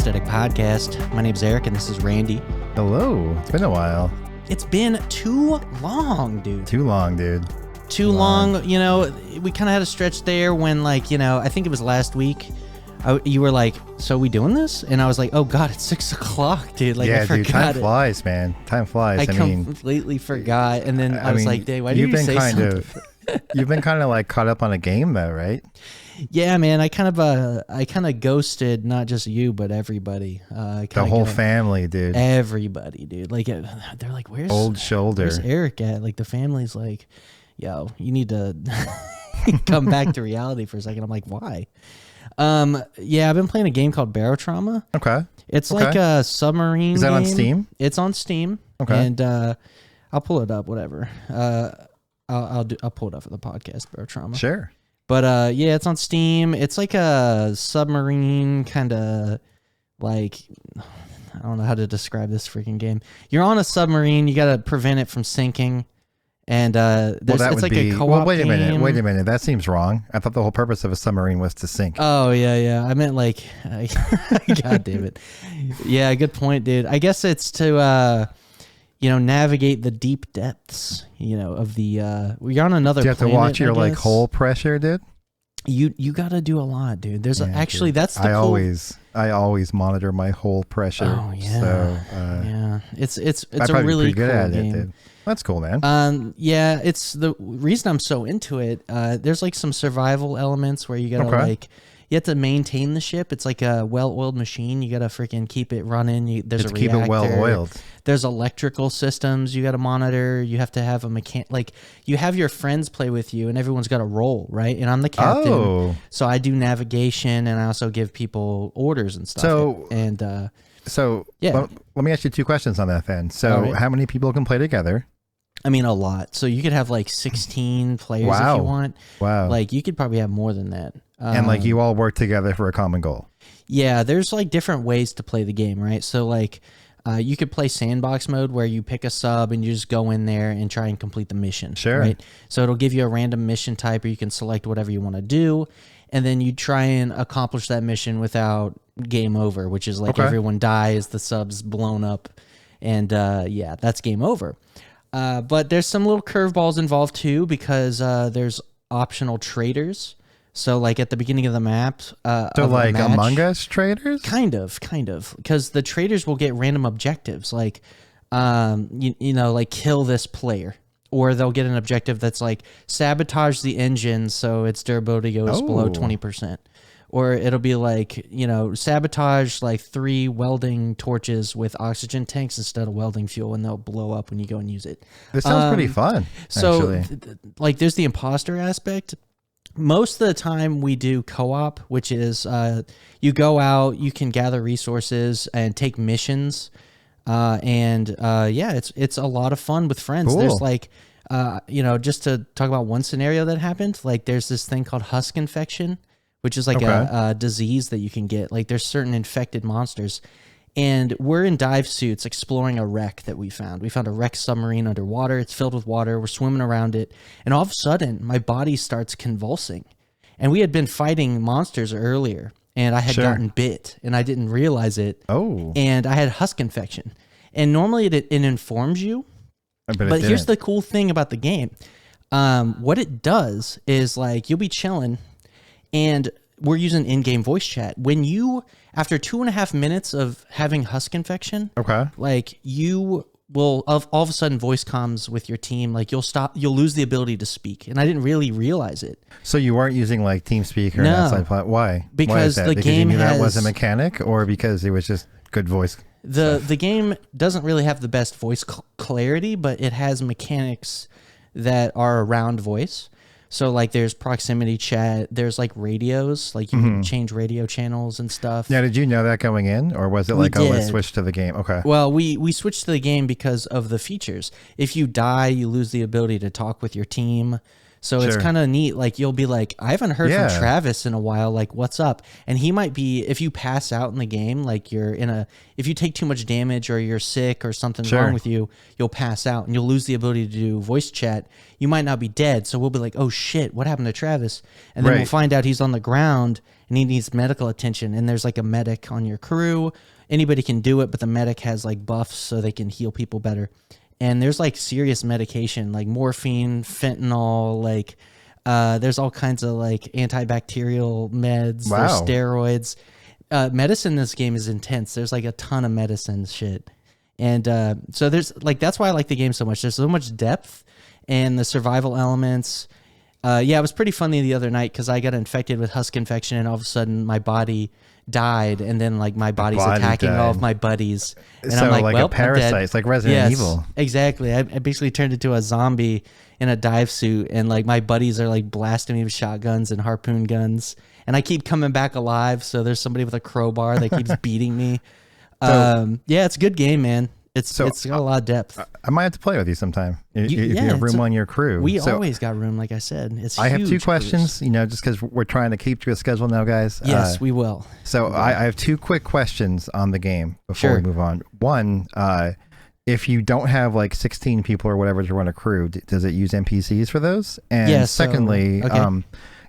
Prosthetic Podcast. My name's Eric, and this is Randy. Hello. It's been a while. It's been too long, dude. Too long, dude. Too long. You know, we kind of had a stretch there when, like, you know, I think it was last week. You were like, so we doing this? And I was like, oh, God, it's 6 o'clock, dude. Like, yeah, I forgot dude, time it. flies, man. Time flies. I completely forgot. And then I was like, Dave, why did you say something? You've been kind of like caught up on a game, though, right? Yeah, man. I kind of ghosted not just you, but everybody. The whole family, dude. Everybody, dude. Like, they're like, where's Old Shoulder? Where's Eric at? Like, the family's like, yo, you need to come back to reality for a second. I'm like, why? Yeah, I've been playing a game called Barotrauma. Okay. It's like a submarine. Is that game. on Steam? It's on Steam. Okay. And I'll pull it up. Whatever. I'll pull it up for the podcast. Barotrauma. Sure. But yeah, it's on Steam. It's like a submarine kind of like, I don't know how to describe this freaking game. You're on a submarine. You got to prevent it from sinking. And it's like a co-op wait a game. minute. That seems wrong. I thought the whole purpose of a submarine was to sink. Oh, yeah. I meant like, God damn it. Yeah, good point, dude. I guess it's to, navigate the deep depths, of the, you're on another planet. Do you have to watch your like hull pressure, dude? You got to do a lot, dude. There's actually, that's the I always monitor my hull pressure. Oh, yeah. So, yeah. It's I'd a really good cool at game. It, dude. That's cool, man. Yeah, it's the reason I'm so into it. There's like some survival elements where you gotta you have to maintain the ship. It's like a well-oiled machine. You gotta freaking keep it running. There's a reactor. Keep it well-oiled. There's electrical systems you gotta monitor. You have to have a you have your friends play with you, and everyone's got a role, right? And I'm the captain, so I do navigation, and I also give people orders and stuff. So yeah. Let me ask you two questions on that then. So how many people can play together? I mean, a lot. So you could have like 16 players if you want. Wow. Like you could probably have more than that. And like you all work together for a common goal. Yeah, there's like different ways to play the game, right? So like you could play sandbox mode where you pick a sub and you just go in there and try and complete the mission. Sure. Right? So it'll give you a random mission type, or you can select whatever you want to do. And then you try and accomplish that mission without game over, which is like everyone dies, the sub's blown up, and that's game over. But there's some little curveballs involved too, because there's optional traders. So like at the beginning of the map, so like Among Us traders, kind of, because the traders will get random objectives, like like kill this player. Or they'll get an objective that's like sabotage the engine so its durability goes below 20%. Or it'll be like, sabotage like 3 welding torches with oxygen tanks instead of welding fuel, and they'll blow up when you go and use it. This sounds pretty fun. So like there's the imposter aspect. Most of the time we do co-op, which is you go out, you can gather resources and take missions. It's a lot of fun with friends. Cool. There's like, just to talk about one scenario that happened, like there's this thing called husk infection, which is like a disease that you can get. Like there's certain infected monsters, and we're in dive suits exploring a wreck that we found. We found a wrecked submarine underwater. It's filled with water. We're swimming around it. And all of a sudden my body starts convulsing, and we had been fighting monsters earlier. And I had gotten bit, and I didn't realize it. Oh. And I had husk infection. And normally it informs you. But here's the cool thing about the game. What it does is like you'll be chilling, and we're using in-game voice chat. When you, after 2.5 minutes of having husk infection, like you will all of a sudden voice comms with your team. Like you'll lose the ability to speak, and I didn't really realize it. So you weren't using like TeamSpeak or an outside plot. Why? Because the game you knew that was a mechanic, or because it was just good voice. The game doesn't really have the best voice clarity, but it has mechanics that are around voice. So like there's proximity chat, there's like radios, like you can change radio channels and stuff. Now, did you know that going in, or was it like, let's switch to the game? Okay. Well, we switched to the game because of the features. If you die, you lose the ability to talk with your team. So it's kind of neat. Like you'll be like, I haven't heard from Travis in a while. Like, what's up? And he might be, if you pass out in the game, like if you take too much damage or you're sick or something's wrong with you, you'll pass out and you'll lose the ability to do voice chat. You might not be dead. So we'll be like, oh shit, what happened to Travis? And then we'll find out he's on the ground and he needs medical attention. And there's like a medic on your crew. Anybody can do it, but the medic has like buffs so they can heal people better. And there's like serious medication, like morphine, fentanyl, like there's all kinds of like antibacterial meds, wow. There's steroids. Medicine in this game is intense. There's like a ton of medicine shit. And so there's like, that's why I like the game so much. There's so much depth and the survival elements. Yeah, it was pretty funny the other night because I got infected with husk infection and all of a sudden my body died, and then like my body's attacking all of my buddies. And so I'm like, well, a parasite. It's like Resident Evil. Exactly. I basically turned into a zombie in a dive suit, and like my buddies are like blasting me with shotguns and harpoon guns, and I keep coming back alive. So there's somebody with a crowbar that keeps beating me. Yeah, it's a good game, man. It's got a lot of depth. I might have to play with you sometime if you have room on your crew. We always got room, like I said. It's I have two huge questions, just because we're trying to keep to a schedule now, guys. Yes, we will. So I have two quick questions on the game before we move on. One, if you don't have like 16 people or whatever to run a crew, does it use NPCs for those? And secondly,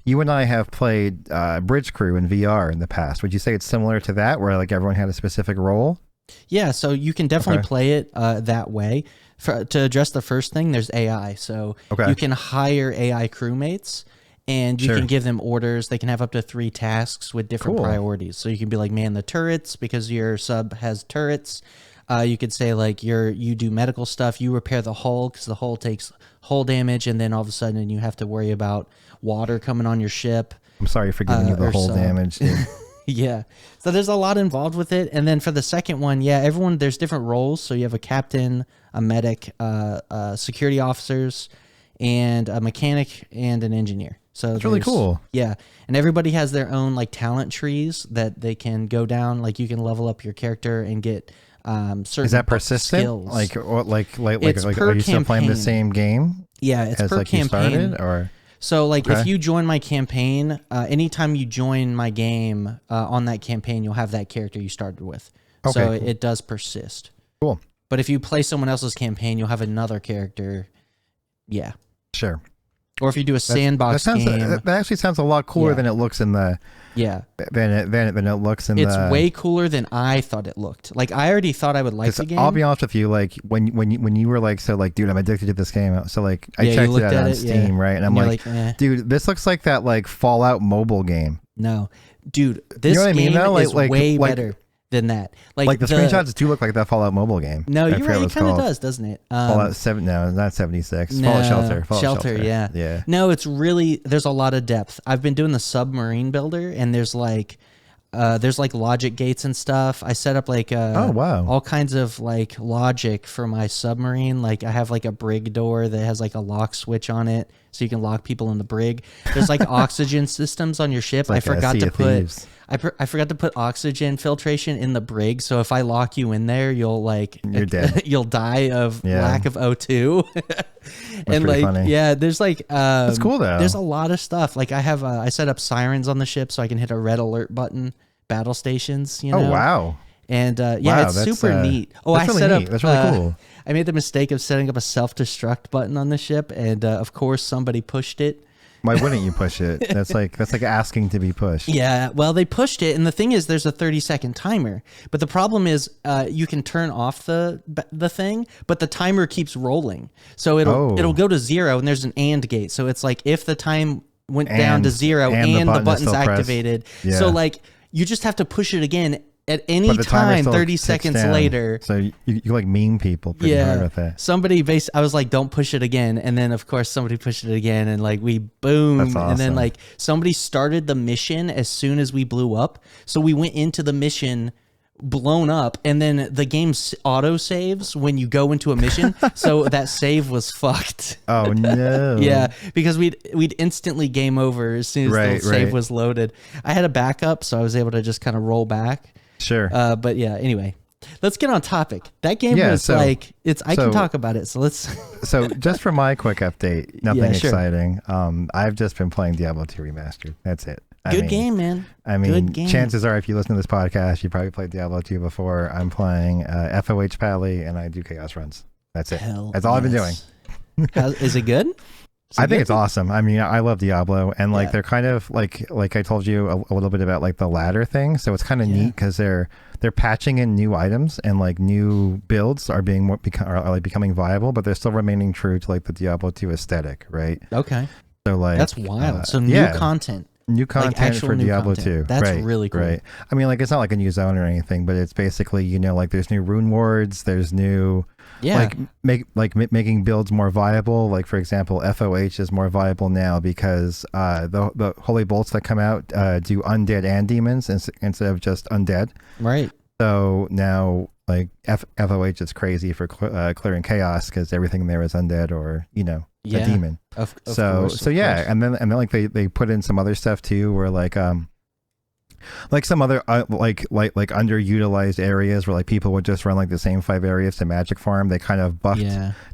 you and I have played Bridge Crew in VR in the past. Would you say it's similar to that, where like everyone had a specific role? Yeah, so you can definitely play it that way. To address the first thing, there's AI. So you can hire AI crewmates, and you can give them orders. They can have up to 3 tasks with different priorities. So you can be like, man the turrets, because your sub has turrets. You could say like you do medical stuff. You repair the hull because the hull takes hull damage, and then all of a sudden you have to worry about water coming on your ship. I'm sorry for giving you the hull damage. Yeah. So there's a lot involved with it. And then for the second one, there's different roles. So you have a captain, a medic, security officers, and a mechanic and an engineer. So that's really cool. Yeah. And everybody has their own like talent trees that they can go down. Like you can level up your character and get certain Is that persistent? skills. Like are you still playing the same game? Yeah, it's as per like campaign. You started, or so like if you join my campaign, anytime you join my game on that campaign, you'll have that character you started with. Okay, so it does persist. Cool. But if you play someone else's campaign, you'll have another character. Yeah. Sure. Or if you do a sandbox game. That actually sounds a lot cooler than it looks in the. Yeah. Than it looks in the. It's way cooler than I thought it looked. Like I already thought I would like the game. I'll be honest with you, like when you were like, so like, dude, I'm addicted to this game. So like I checked it out on Steam, right? And I'm like, dude, this looks like that like Fallout mobile game. No, dude, this game is way better than that. Like the screenshots do look like that Fallout mobile game. No, you're right. It kind of does, doesn't it? Fallout 7. No, not 76. Fallout Shelter. Shelter. Yeah. No, it's really, there's a lot of depth. I've been doing the submarine builder, and there's like logic gates and stuff. I set up like all kinds of like logic for my submarine. Like I have like a brig door that has like a lock switch on it, so you can lock people in the brig. There's like oxygen systems on your ship. Like I forgot to put oxygen filtration in the brig, so if I lock you in there, you're dead. You'll die of lack of O2. And like funny. there's like that's cool though. There's a lot of stuff. Like I have I set up sirens on the ship so I can hit a red alert button. Battle stations, you know. Oh wow. And it's super neat. Oh, that's really neat. That's really cool. I made the mistake of setting up a self-destruct button on the ship, and of course somebody pushed it. Why wouldn't you push it? That's like asking to be pushed. Yeah, well, they pushed it, and the thing is, there's a 30-second timer. But the problem is, you can turn off the thing, but the timer keeps rolling, so it'll go to 0, and there's an AND gate. So it's like if the time went down to 0 and the button's activated, so like you just have to push it again at any time 30 seconds later. So you like meme people pretty hard with that. Somebody I was like, don't push it again. And then of course somebody pushed it again, and like we boom. That's awesome. And then like somebody started the mission as soon as we blew up. So we went into the mission blown up, and then the game auto saves when you go into a mission. So that save was fucked. Oh no. Yeah, because we'd instantly game over as soon as the save was loaded. I had a backup, so I was able to just kind of roll back. Sure. But yeah, anyway, let's get on topic. That game was I can talk about it. So let's. So just for my quick update, nothing exciting. I've just been playing Diablo 2 Remastered. That's it. Good game, man. I mean, chances are, if you listen to this podcast, you probably played Diablo 2 before. I'm playing FOH Pally, and I do chaos runs. That's it. That's all I've been doing. Is it good? I think it's awesome. I mean, I love Diablo, and like they're kind of like I told you a little bit about like the ladder thing. So it's kind of neat because they're patching in new items, and like new builds are becoming viable, but they're still remaining true to like the Diablo 2 aesthetic, right? Okay. So like that's wild. So new content. New content like for Diablo 2. That's really cool. Right. I mean, like it's not like a new zone or anything, but it's basically, you know, like there's new rune wards, there's new making builds more viable. Like for example, FOH is more viable now because the holy bolts that come out do undead and demons instead of just undead. Right. So now like FOH is crazy for clearing chaos because everything there is undead or, you know, a demon. Of course. And then like they put in some other stuff too, where like some other like underutilized areas where like people would just run like the same 5 areas to magic farm. They kind of buffed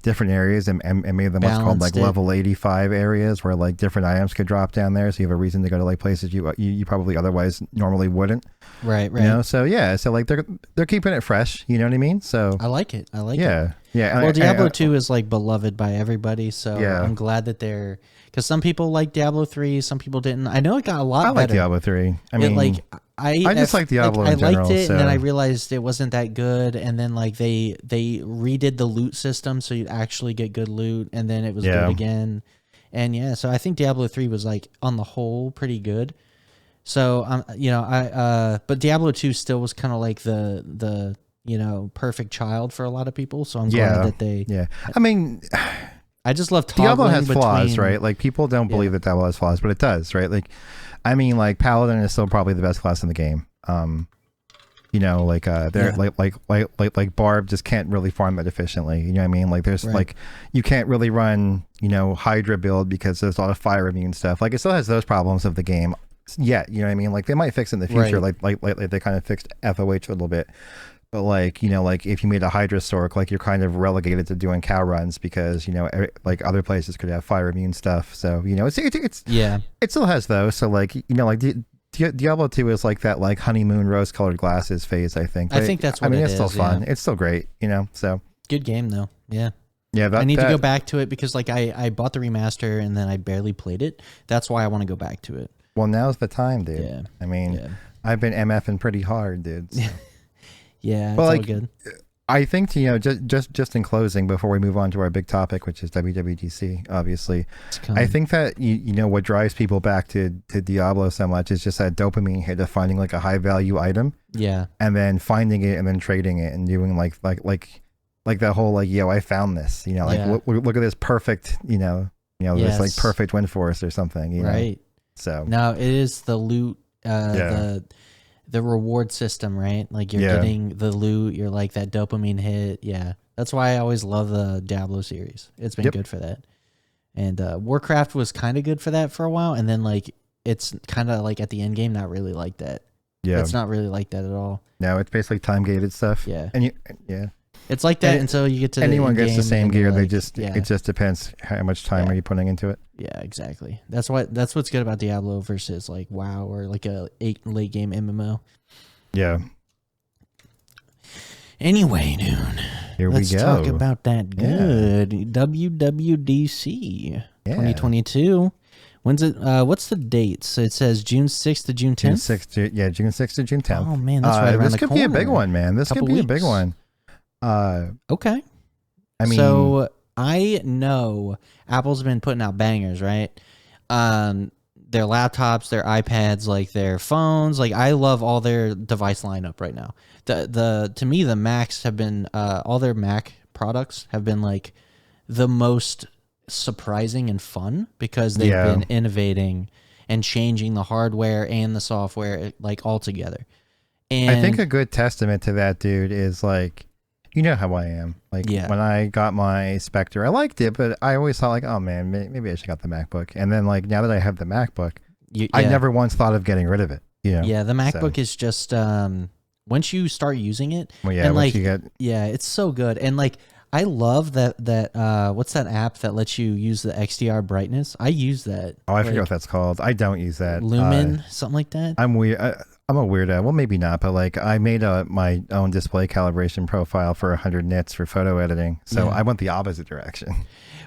different areas and made them what's called like level 85 areas where like different items could drop down there, so you have a reason to go to like places you probably otherwise normally wouldn't. Right. You know, so like they're keeping it fresh, you know what I mean? So I like it. Yeah. Well, Diablo 2 is like beloved by everybody, so I'm glad that they're, because some people like Diablo 3, some people didn't. I know it got a lot better. I like Diablo 3. I mean, I just like Diablo in general. I liked it, so. And then I realized it wasn't that good, and then like they redid the loot system so you'd actually get good loot, and then it was good again. And so I think Diablo 3 was like on the whole pretty good. So you know, but Diablo 2 still was kind of like the you know, perfect child for a lot of people. So I'm glad that they. Yeah. I mean, I just love Diablo has flaws, right? Like people don't believe that Diablo has flaws, but it does, right? Like, I mean, like Paladin is still probably the best class in the game. You know, like they're like Barb just can't really farm that efficiently. You know what I mean? Like there's like you can't really run, you know, Hydra build because there's a lot of fire immune stuff. Like it still has those problems of the game. Yeah, you know what I mean? Like they might fix it in the future, like they kind of fixed FOH a little bit. But like, you know, like if you made a Hydra Stork, like you're kind of relegated to doing cow runs because, you know, like other places could have fire immune stuff. So, you know, it's it still has those. So like, you know, like Diablo 2 is like that like honeymoon rose colored glasses phase, I think. But I think that's what it's still fun. It's still great, you know, so. Good game though. Yeah. Yeah. I need to go back to it because like I bought the remaster and then I barely played it. That's why I want to go back to it. Well, now's the time, dude. Yeah. I mean, I've been MFing pretty hard, dude. So. Yeah, but it's like, all good. I think, you know, just in closing, before we move on to our big topic, which is WWDC, obviously, I think that, you know, what drives people back to Diablo so much is just that dopamine hit of finding like a high value item. Yeah. And then finding it and then trading it and doing like that whole like, yo, I found this, you know, like look at this perfect, you know, this like perfect wind forest or something, you know? Right. So. No, it is the loot, the reward system, right? Like you're getting the loot, you're like that dopamine hit. Yeah. That's why I always love the Diablo series. It's been good for that. And Warcraft was kind of good for that for a while. And then like, it's kind of like at the end game, not really like that. Yeah. It's not really like that at all. No, it's basically time gated stuff. Yeah. And it's like that until you get to anyone gets the same gear. Like, it just depends how much time are you putting into it. Yeah, exactly. That's what's good about Diablo versus like WoW or like a late game MMO. Yeah. Anyway, dude, let's talk about that good WWDC 2022. When's it? What's the dates? It says June 6th to June 10th. June 6th to June 10th. Oh man, that's right around the corner. This could be a big one, man. This could be a big one. Okay. I mean, so I know Apple's been putting out bangers, right? Their laptops, their iPads, like their phones. Like I love all their device lineup right now. To me, the Macs have been all their Mac products have been like the most surprising and fun because they've been innovating and changing the hardware and the software like all together. And I think a good testament to that, dude, is like, you know how I am. Like when I got my Spectre, I liked it, but I always thought like, oh man, maybe I should got the MacBook. And then like now that I have the MacBook, I never once thought of getting rid of it. You know? Yeah, the MacBook is just once you start using it, and like it's so good. And like I love that what's that app that lets you use the XDR brightness? I use that. Oh, I forget what that's called. I don't use that. Lumen, something like that. I'm weird. I'm a weirdo. Well, maybe not, but like I made my own display calibration profile for 100 nits for photo editing. So I went the opposite direction.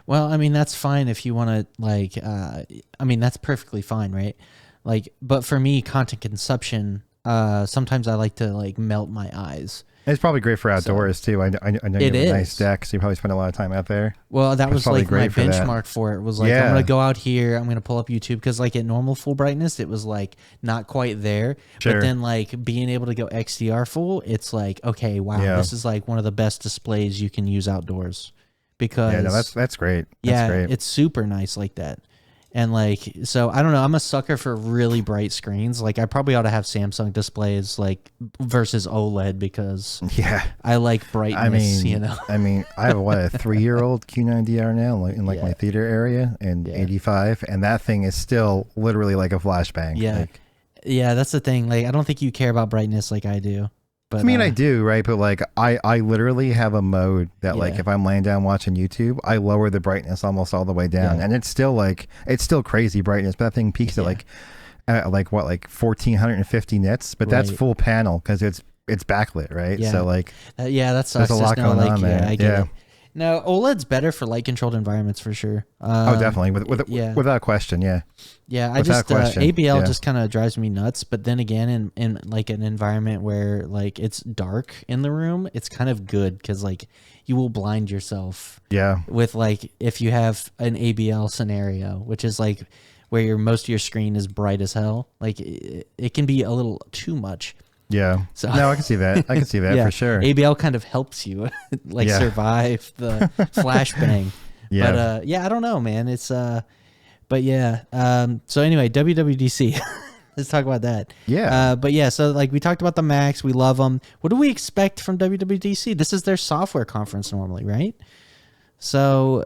Well, I mean, that's fine if you want to like. I mean, that's perfectly fine, right? Like, but for me, content consumption. Sometimes I like to like melt my eyes. It's probably great for outdoors too. I know you have a nice deck, so you probably spend a lot of time out there. Well, that was like my benchmark for it. Was like, I'm gonna go out here. I'm gonna pull up YouTube because like at normal full brightness, it was like not quite there. Sure. But then like being able to go XDR full, it's like, okay, wow, this is like one of the best displays you can use outdoors. Because that's great. That's great. It's super nice like that. And like, so I don't know, I'm a sucker for really bright screens. Like I probably ought to have Samsung displays like versus OLED because I like brightness, I mean, I have a 3-year-old Q9DR now in like my theater area and 85, and that thing is still literally like a flashbang. Yeah. Like, yeah, that's the thing. Like I don't think you care about brightness like I do. But, I mean, I do, right? But like, I literally have a mode that like, if I'm laying down watching YouTube, I lower the brightness almost all the way down, and it's still crazy brightness. But that thing peaks at like 1450 nits, but that's full panel because it's backlit, right? Yeah. So like, that sucks. There's a lot going on there. I get it. No, OLED's better for light controlled environments for sure. Definitely, without question, yeah. Yeah, I just ABL just kind of drives me nuts. But then again, in like an environment where like it's dark in the room, it's kind of good because like you will blind yourself. Yeah. With like if you have an ABL scenario, which is like where most of your screen is bright as hell, like it can be a little too much. Yeah. So no, I can see that. I can see that for sure. ABL kind of helps you like survive the flashbang. But I don't know, man. It's but yeah. So anyway, WWDC. Let's talk about that. Yeah. But yeah, so like we talked about the Macs, we love them. What do we expect from WWDC? This is their software conference normally, right? So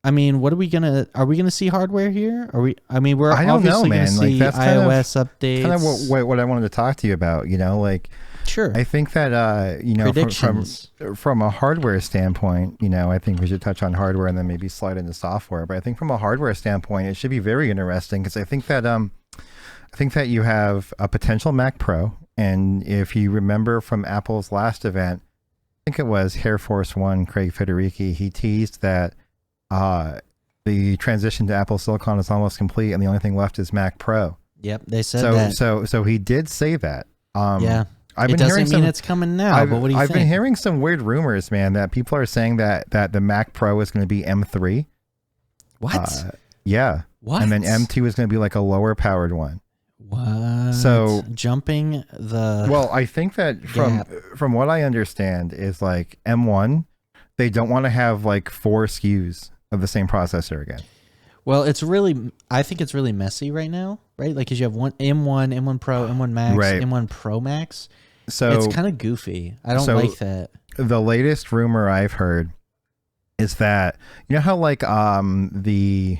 I mean, are we gonna see hardware here? We're obviously gonna see iOS updates. Kind of what I wanted to talk to you about, like sure. I think that from a hardware standpoint, I think we should touch on hardware and then maybe slide into software. But I think from a hardware standpoint, it should be very interesting because I think that you have a potential Mac Pro, and if you remember from Apple's last event, I think it was Air Force One, Craig Federighi, he teased that the transition to Apple Silicon is almost complete, and the only thing left is Mac Pro. Yep, they said that. So he did say that. It doesn't mean it's coming now. But what do you think? I've been hearing some weird rumors, man, that people are saying that the Mac Pro is going to be M3. What? Yeah. What? And then M2 is going to be like a lower powered one. What? So jumping the well, I think that from what I understand is like M1, they don't want to have like 4 SKUs of the same processor again. Well, I think it's really messy right now, right? Like, because you have M1 Pro, M1 Max, M1 Pro Max. So it's kind of goofy. I don't like that. The latest rumor I've heard is that, how like the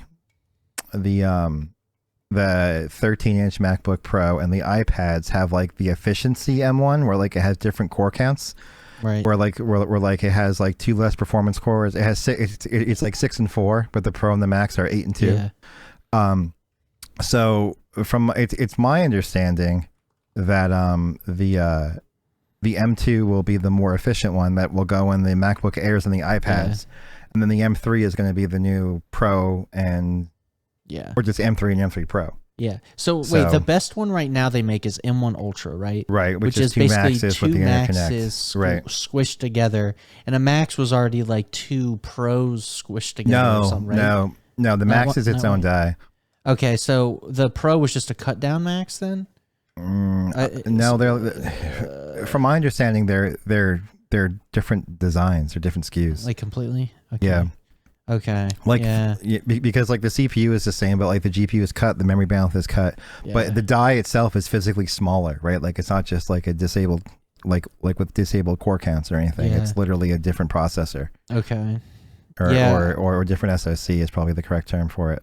13-inch MacBook Pro and the iPads have like the efficiency M1 where like it has different core counts. Right. Where like it has like 2 less performance cores. It has it's like 6 and 4, but the Pro and the Max are 8 and 2. Yeah. So from it's my understanding that the M2 will be the more efficient one that will go in the MacBook Airs and the iPads, and then the M3 is going to be the new Pro or just M3 and M3 Pro. Yeah. So wait, the best one right now they make is M1 Ultra, right? Right, which is 2 basically Maxes 2 with the Maxes Interconnect. Squished together, and a Max was already like 2 Pros squished together. or something, right? No. The Max is its own die. Okay, so the Pro was just a cut down Max then? No, they're from my understanding, they're different designs or different SKUs. Like completely. Okay. Yeah. Okay. Because like the CPU is the same, but like the GPU is cut, the memory bandwidth is cut, but the die itself is physically smaller, right? Like it's not just like a disabled, like with disabled core counts or anything. It's literally a different processor. Okay. Or different SoC is probably the correct term for it.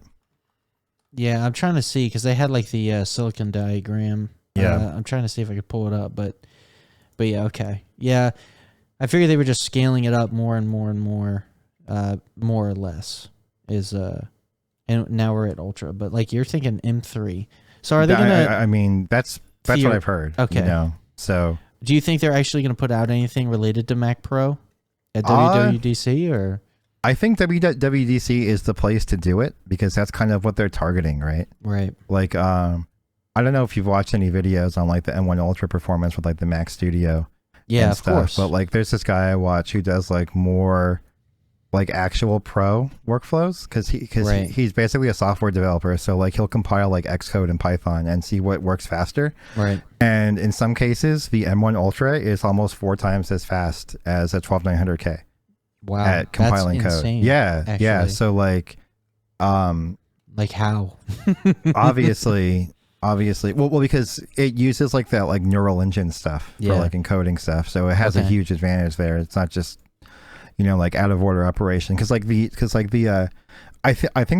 Yeah, I'm trying to see because they had like the silicon diagram. Yeah. I'm trying to see if I could pull it up, but yeah, okay. Yeah, I figured they were just scaling it up more and more and more. More or less is and now we're at Ultra, but like you're thinking M3. So are they gonna? I mean, that's what I've heard. Okay. So do you think they're actually gonna put out anything related to Mac Pro at WWDC or? I think WWDC is the place to do it because that's kind of what they're targeting, right? Right. Like, I don't know if you've watched any videos on like the M1 Ultra performance with like the Mac Studio. Yeah, of course. But like, there's this guy I watch who does like more like actual pro workflows because he's basically a software developer. So like he'll compile like Xcode and Python and see what works faster. Right. And in some cases, the M1 Ultra is almost 4 times as fast as a 12900K. Wow. At compiling that's code. Insane, yeah. actually. Yeah. So like how? obviously, well, because it uses like that like neural engine stuff for like encoding stuff. So it has a huge advantage there. It's not just, like out of order operation. I think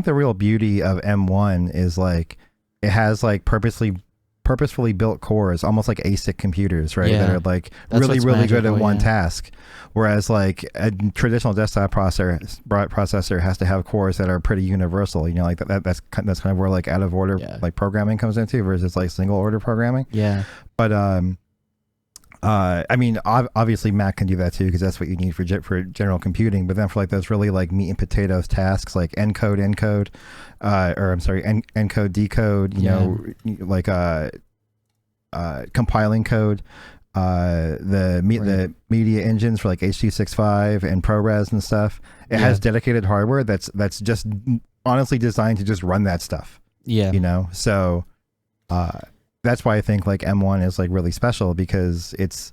the real beauty of M1 is like it has like purposefully built cores, almost like ASIC computers, right? That are like really good at one task. Whereas like a traditional desktop processor has to have cores that are pretty universal. Like that's kind of where like out of order like programming comes into versus like single order programming. Yeah. But I mean, obviously Mac can do that too because that's what you need for general computing. But then for like those really like meat and potatoes tasks like encode, decode, like compiling code, the media engines for like H.265 and ProRes and stuff. It has dedicated hardware that's just honestly designed to just run that stuff. Yeah. So that's why I think like M1 is like really special because it's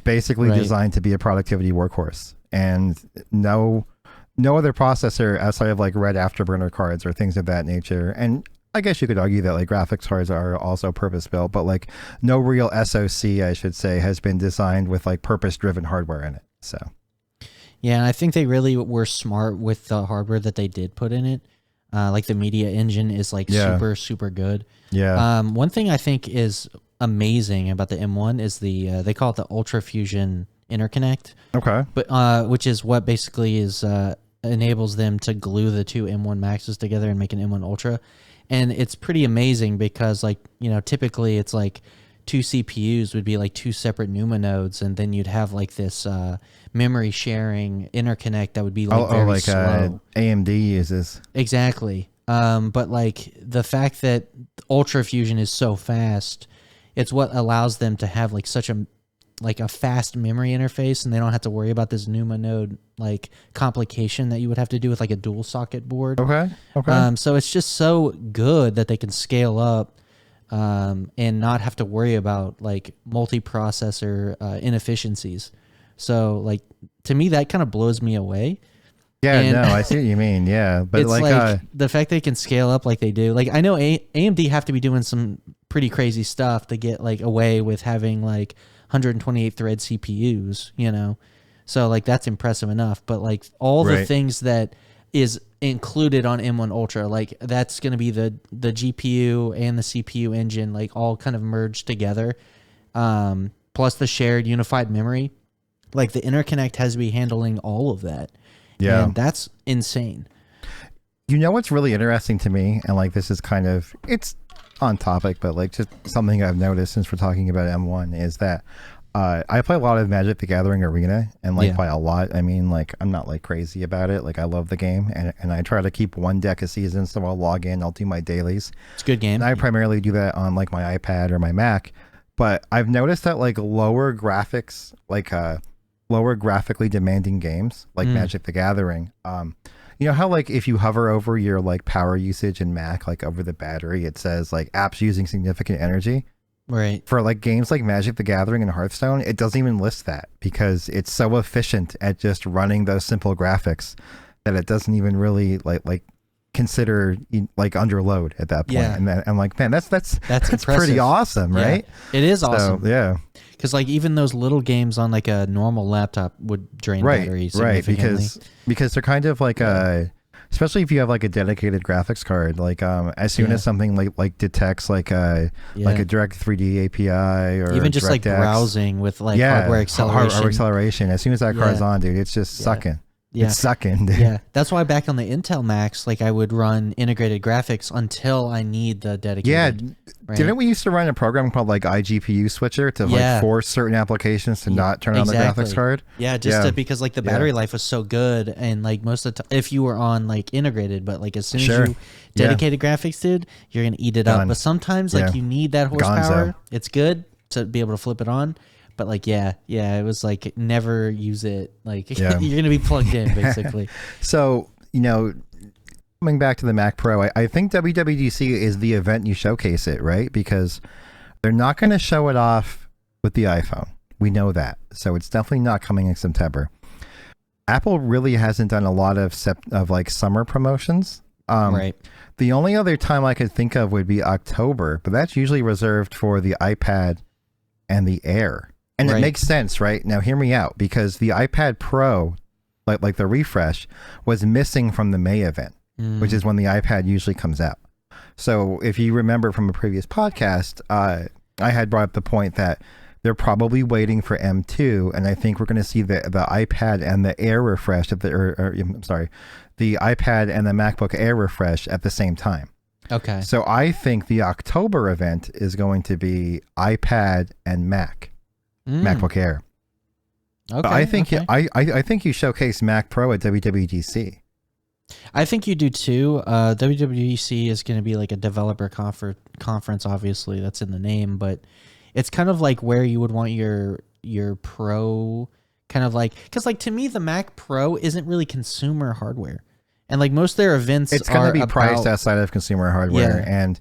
basically designed to be a productivity workhorse, and no other processor outside of like red afterburner cards or things of that nature. And I guess you could argue that like graphics cards are also purpose built, but like no real SoC, I should say, has been designed with like purpose driven hardware in it. So yeah, I think they really were smart with the hardware that they did put in it. Like the media engine is like super good. Yeah. One thing I think is amazing about the M1 is they call it the Ultra Fusion Interconnect. Okay. But which is what basically is enables them to glue the two M1 Maxes together and make an M1 Ultra. And it's pretty amazing because like, typically it's like two CPUs would be like two separate NUMA nodes, and then you'd have like this memory sharing interconnect that would be like very slow. AMD uses. Exactly. But like the fact that Ultra Fusion is so fast, it's what allows them to have like such a fast memory interface, and they don't have to worry about this NUMA node like complication that you would have to do with like a dual socket board. Okay. So it's just so good that they can scale up and not have to worry about like multi-processor inefficiencies. So like to me that kind of blows me away. Yeah, and I see what you mean. Yeah, but it's like the fact they can scale up like they do. Like I know AMD have to be doing some pretty crazy stuff to get like away with having like 128 thread CPUs, so like that's impressive enough. But like all the things that is included on M1 Ultra, like that's going to be the GPU and the CPU engine, like all kind of merged together, plus the shared unified memory. Like the interconnect has to be handling all of that. Yeah, and that's insane. What's really interesting to me, and like this is kind of it's on topic, but like just something I've noticed since we're talking about M1 is that I play a lot of Magic the Gathering Arena, and like by a lot I mean like I'm not like crazy about it. Like I love the game, and I try to keep one deck a season, so I'll log in, I'll do my dailies. It's a good game. And I primarily do that on like my iPad or my Mac, but I've noticed that like lower graphics, like lower graphically demanding games like Magic the Gathering, how like if you hover over your like power usage in Mac, like over the battery, it says like apps using significant energy. Right. For like games like Magic the Gathering and Hearthstone, it doesn't even list that because it's so efficient at just running those simple graphics that it doesn't even really like consider like under load at that point. Yeah. And then I'm like, man, that's pretty awesome, right? It is awesome. So, yeah. Because like even those little games on like a normal laptop would drain batteries significantly. Because they're kind of like especially if you have like a dedicated graphics card, like as soon as something like detects like a direct 3D API or even just DirectX, like browsing with like hardware acceleration. Hardware acceleration. As soon as that card's on, dude, it's just sucking. It's sucking, dude. Yeah, that's why back on the Intel Macs, like I would run integrated graphics until I need the dedicated. Yeah, didn't we used to run a program called like iGPU switcher to like force certain applications to not turn on the graphics card? Yeah, because like the battery life was so good, and like most of the time, if you were on like integrated, but like as soon as you dedicated graphics, dude, you're gonna eat it up. But sometimes like you need that horsepower. It's good to be able to flip it on. But like, it was like never use it. Like you're going to be plugged in basically. So, coming back to the Mac Pro, I think WWDC is the event you showcase it, right? Because they're not going to show it off with the iPhone. We know that. So it's definitely not coming in September. Apple really hasn't done a lot of like summer promotions. Right. The only other time I could think of would be October, but that's usually reserved for the iPad and the Air. And it makes sense, right? Now, hear me out, because the iPad Pro, like the refresh, was missing from the May event, which is when the iPad usually comes out. So if you remember from a previous podcast, I had brought up the point that they're probably waiting for M2, and I think we're going to see the iPad and the Air refresh, the iPad and the MacBook Air refresh at the same time. Okay. So I think the October event is going to be iPad and MacBook Air. Okay. I think you showcase Mac Pro at WWDC. I think you do too. WWDC is going to be like a developer conference. Obviously, that's in the name, but it's kind of like where you would want your Pro, kind of like, because like to me the Mac Pro isn't really consumer hardware, and like most of their events, it's going to be priced outside of consumer hardware, and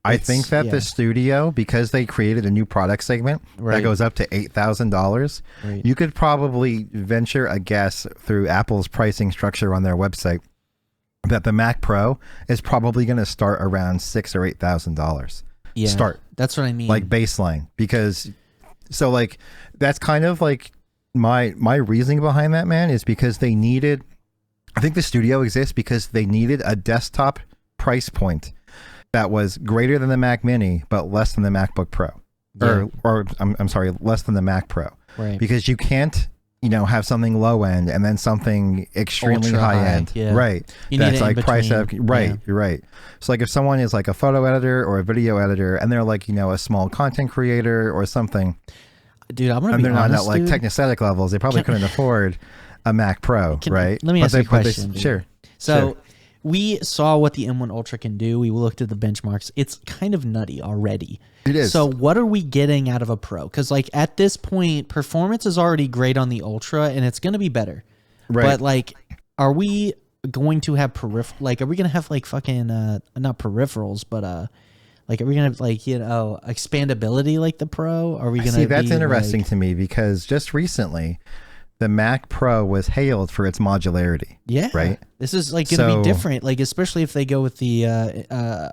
I think that the studio, because they created a new product segment that goes up to $8,000, you could probably venture a guess through Apple's pricing structure on their website that the Mac Pro is probably going to start around $6,000 or $8,000. Yeah, start. That's what I mean. Like baseline, because so like that's kind of like my reasoning behind that, man, is because they needed. I think the studio exists because they needed a desktop price point that was greater than the Mac Mini, but less than the MacBook Pro, or I'm sorry, less than the Mac Pro, right? Because you can't, have something low end and then something extremely high end, right? That's like price up, right? Yeah. You're right. So like if someone is like a photo editor or a video editor, and they're like a small content creator or something, dude, I'm gonna and be honest, not at like technosthetic levels, they probably couldn't afford a Mac Pro, right? Let me ask you a question. Sure. So. We saw what the M1 Ultra can do. We looked at the benchmarks. It's kind of nutty already. It is. So what are we getting out of a Pro? Because like at this point, performance is already great on the Ultra, and it's going to be better. Right. But like, are we going to have like, are we going to have like fucking not peripherals, but like, are we going to have like expandability like the Pro? Are we going to see? That's interesting to me, because just recently, the Mac Pro was hailed for its modularity. Yeah. Right. This is like going to be different, like especially if they go with the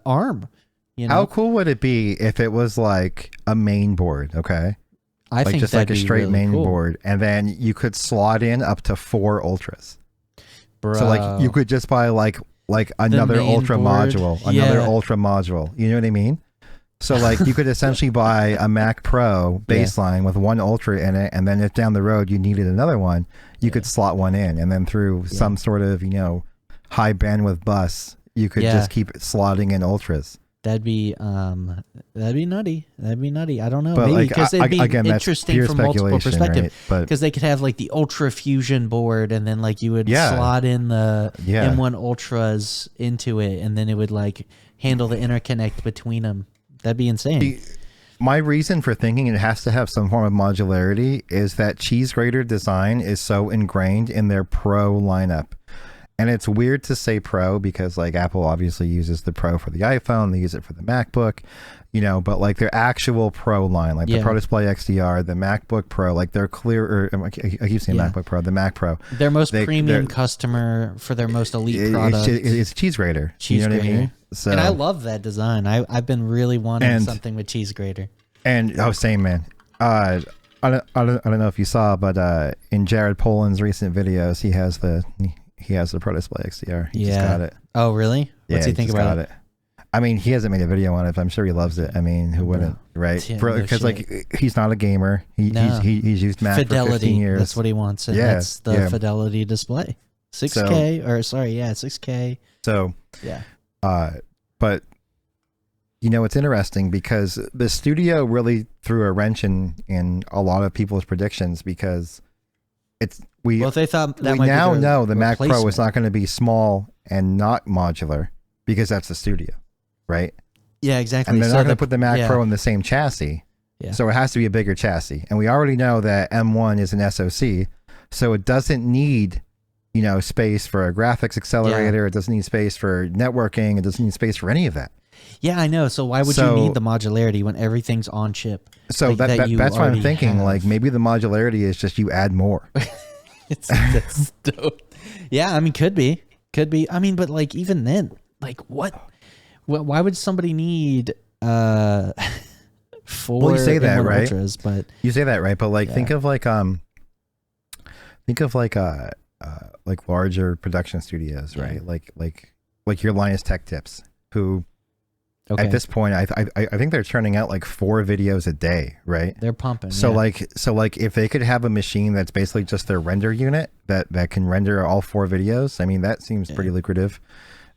ARM. How cool would it be if it was like a main board? Okay. I think just like a straight really main board, and then you could slot in up to 4 Ultras. Bro. So like you could just buy like another Ultra module, another Ultra module. You know what I mean? So like you could essentially buy a Mac Pro baseline with 1 Ultra in it, and then if down the road you needed another one, you could slot one in, and then through some sort of high bandwidth bus, you could just keep slotting in Ultras. That'd be nutty. That'd be nutty. I don't know. But maybe because it'd be interesting from multiple perspectives. Right? Because they could have like the Ultra Fusion board, and then like you would slot in the M1 Ultras into it, and then it would like handle the interconnect between them. That'd be insane. My reason for thinking it has to have some form of modularity is that cheese grater design is so ingrained in their Pro lineup. And it's weird to say Pro because like Apple obviously uses the Pro for the iPhone, they use it for the MacBook, but like their actual Pro line, like the Pro Display XDR, the MacBook Pro, like they're clear, I keep saying MacBook Pro, the Mac Pro. Their most premium customer for their most elite product. It's cheese grater. Cheese grater. What I mean? So, and I love that design. I've been really wanting something with cheese grater. And same man. I don't know if you saw, but in Jared Poland's recent videos, he has the Pro Display XDR. He just got it. Oh really? What's he think about it? I mean, he hasn't made a video on it, but I'm sure he loves it. I mean, who wouldn't, right? Because like he's not a gamer. He's used Mac for 15 years. That's what he wants, and that's the Fidelity display. 6K or sorry, yeah, 6K. So yeah. But it's interesting because the studio really threw a wrench in a lot of people's predictions because if they thought that we now know the Mac Pro is not going to be small and not modular because that's the studio, right? Yeah, exactly. And they're not going to put the Mac Pro in the same chassis. Yeah. So it has to be a bigger chassis. And we already know that M1 is an SoC, so it doesn't need, space for a graphics accelerator. It doesn't need space for networking. It doesn't need space for any of that. Yeah, I know. So why would you need the modularity when everything's on chip? So that's what I'm thinking. Have. Like maybe the modularity is just you add more. That's dope. Yeah, I mean, could be. I mean, but like even then, like what? Why would somebody need 4 Well, you say that, right? Ultras, but you say that, right? But like think of like larger production studios, right? Like your Linus Tech Tips, who at this point I think they're churning out like 4 videos a day, right? They're pumping. So like if they could have a machine that's basically just their render unit that can render all 4 videos, I mean that seems pretty lucrative.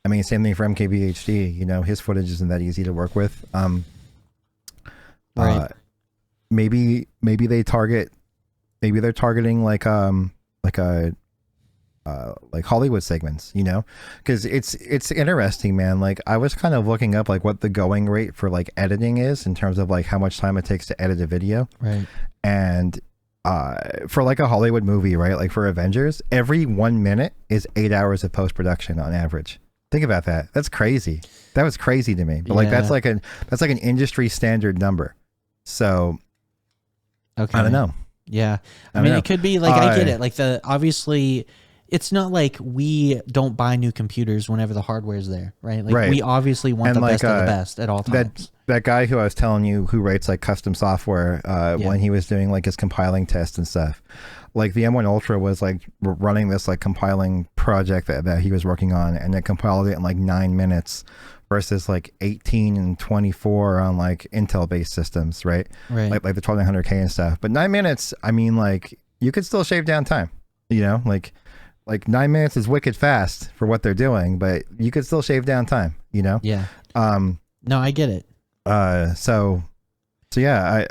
I mean, same thing for MKBHD. His footage isn't that easy to work with. Right. Maybe they're targeting like Hollywood segments, because it's interesting, man. Like I was kind of looking up like what the going rate for like editing is in terms of like how much time it takes to edit a video. Right. And for like a Hollywood movie, right? Like for Avengers, every 1 minute is 8 hours of post-production on average. Think about that. That's crazy. That was crazy to me. But like that's like an industry standard number. So I don't know. Yeah. I mean, it could be like I get it. Like obviously it's not like we don't buy new computers whenever the hardware is there, right? Like we obviously want the best of the best at all times. That guy who I was telling you who writes like custom software when he was doing like his compiling test and stuff. Like the M1 Ultra was like running this like compiling project that he was working on, and it compiled it in like 9 minutes versus like 18 and 24 on like Intel based systems, right? Like the 2900K and stuff. But 9 minutes, I mean, like you could still shave down time, like 9 minutes is wicked fast for what they're doing, but you could still shave down time, Yeah. No, I get it. So yeah, I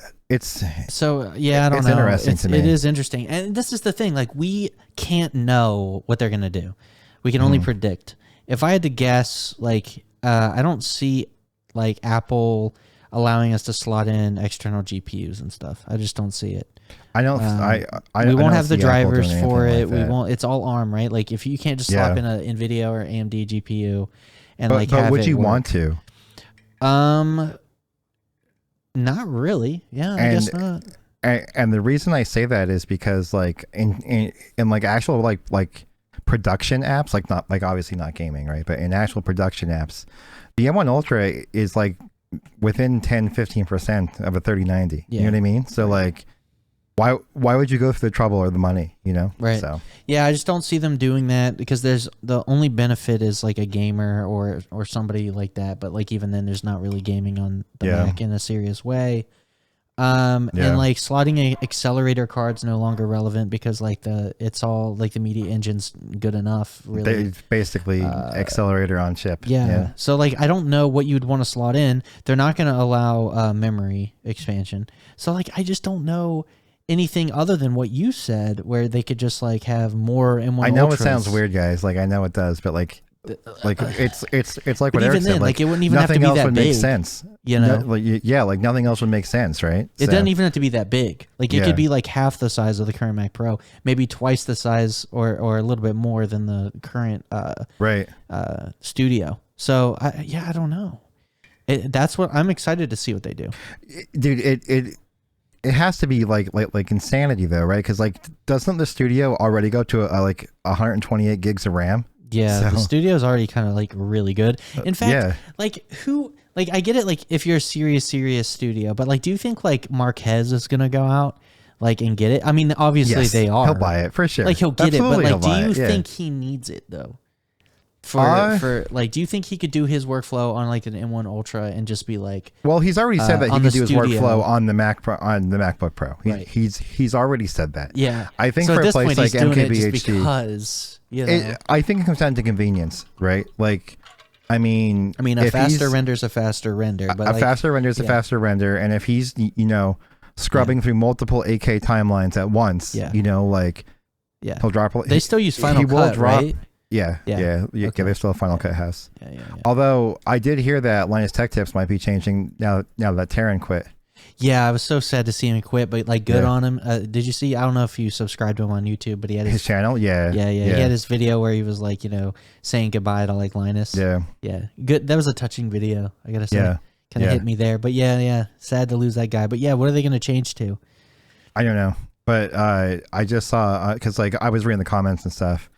don't know. It's interesting to me. It is interesting. And this is the thing, like we can't know what they're going to do. We can only predict. If I had to guess, like I don't see like Apple allowing us to slot in external GPUs and stuff. I just don't see it. I don't. We won't have the drivers for it. Like we won't. It's all ARM, right? Like if you can't just slap in a NVIDIA or AMD GPU, and but would you want to? Not really. Yeah, I guess not. And the reason I say that is because like in like actual like production apps, like not like obviously not gaming, right? But in actual production apps, the M1 Ultra is like within 10-15% of a 3090. You know what I mean? So like why would you go through the trouble or the money, Right. So yeah, I just don't see them doing that because there's the only benefit is like a gamer or somebody like that, but like even then there's not really gaming on the Mac in a serious way. And like slotting a accelerator card's no longer relevant because like it's all like the media engine's good enough, really. It's basically accelerator on chip. Yeah. So like I don't know what you'd want to slot in. They're not going to allow memory expansion. So like I just don't know anything other than what you said where they could just like have more M1 I know Ultras. It sounds weird, guys. Like I know it does, but like it's like what even Eric then, said. like it wouldn't even have to be that big. Nothing else would make sense. Like nothing else would make sense, right? It doesn't even have to be that big. Like it could be like half the size of the current Mac Pro, maybe twice the size or a little bit more than the current Studio. So I don't know. That's what I'm excited to see what they do, dude. It has to be like insanity though, right? Because like, doesn't the Studio already go to like 128 gigs of RAM? Yeah, the Studio's already kind of like really good. In fact, like I get it. Like if you're a serious studio, but like, do you think like Marquez is gonna go out like and get it? I mean, obviously they are. He'll buy it for sure. Like he'll get it, but like, do you think he needs it though? For like, do you think he could do his workflow on like an M1 Ultra and just be like? Well, he's already said that he could do his workflow on the MacBook Pro. Right. He's already said that. Yeah, I think so for at a this place point, like he's doing it MKBHD, just because I think it comes down to convenience, right? Like, I mean, a faster render is a faster render, but a faster render is a faster render, and if he's scrubbing through multiple 8K timelines at once, he'll drop. They still use Final Cut, right? Yeah. Okay. There's still a Final Cut house. Yeah. Although I did hear that Linus Tech Tips might be changing now that Taran quit. Yeah, I was so sad to see him quit, but like good on him. Did you see? I don't know if you subscribed to him on YouTube, but he had his channel. Yeah. He had his video where he was like, saying goodbye to like Linus. Yeah. Good. That was a touching video. I gotta say, kind of hit me there. But yeah, sad to lose that guy. But yeah, what are they gonna change to? I don't know, but I just saw because like I was reading the comments and stuff.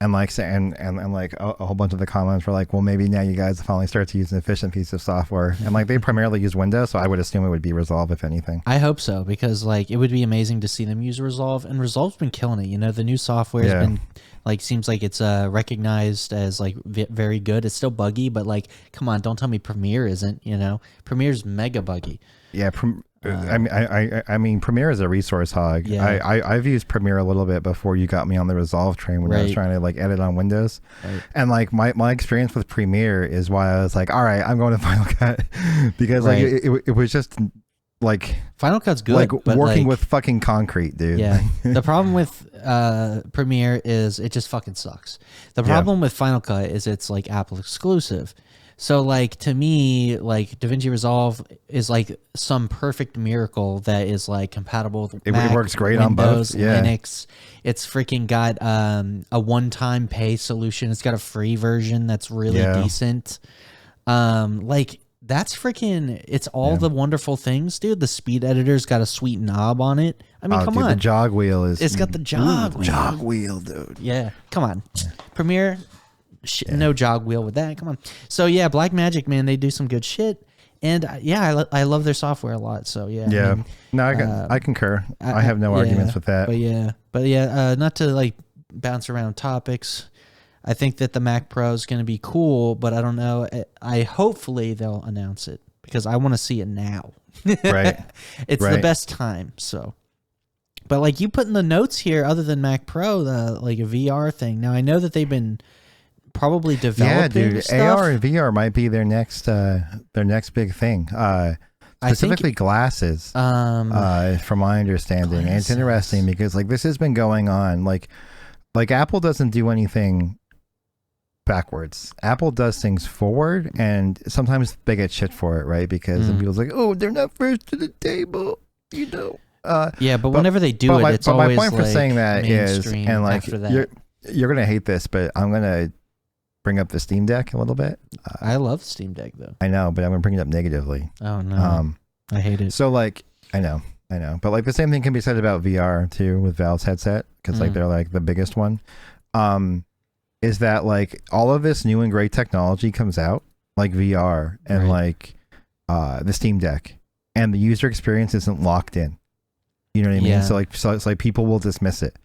And like and like a whole bunch of the comments were like, well, maybe now you guys finally start to use an efficient piece of software. And like they primarily use Windows, so I would assume it would be Resolve if anything. I hope so, because like it would be amazing to see them use Resolve, and Resolve's been killing it. The new software has been like, seems like it's recognized as like very good. It's still buggy, but like, come on, don't tell me Premiere isn't. Premiere's mega buggy. Yeah. I mean, Premiere is a resource hog. Yeah. I've used Premiere a little bit before you got me on the Resolve train when I was trying to like edit on Windows. Right. And like my experience with Premiere is why I was like, all right, I'm going to Final Cut because like it was just like Final Cut's good, like but working like, with fucking concrete, dude. Yeah. The problem with Premiere is it just fucking sucks. The problem with Final Cut is it's like Apple exclusive. So like to me, like DaVinci Resolve is like some perfect miracle that is like compatible with Mac, it works great Windows, on both. Linux. It's freaking got a one-time pay solution. It's got a free version that's really decent. Like that's freaking, it's all the wonderful things, dude. The speed editor's got a sweet knob on it. I mean, come on. The jog wheel is. It's got the jog wheel. Jog wheel, dude. Yeah, come on. Premiere. No jog wheel with that. Come on. So yeah, Blackmagic, man, they do some good shit, and I love their software a lot. So yeah. I mean, no, I concur. I have no arguments with that. But yeah, not to like bounce around topics. I think that the Mac Pro is going to be cool, but I don't know. Hopefully they'll announce it because I want to see it now. Right. It's the best time. So. But like you put in the notes here, other than Mac Pro, like a VR thing. Now I know that they've been probably developing stuff. AR and VR might be their next big thing. Specifically glasses, from my understanding. And it's interesting because like this has been going on. Like Apple doesn't do anything backwards. Apple does things forward, and sometimes they get shit for it, right? Because people's like, oh, they're not first to the table, but whenever they do it's always my point like for saying that is, and like that. you're gonna hate this, but I'm gonna bring up the Steam Deck a little bit. I love Steam Deck though. I know, but I'm gonna bring it up negatively. Oh no, I hate it. So like, I know, but like the same thing can be said about VR too with Valve's headset because like they're like the biggest one. Is that like all of this new and great technology comes out like VR and like the Steam Deck, and the user experience isn't locked in. You know what I mean? So it's like people will dismiss it.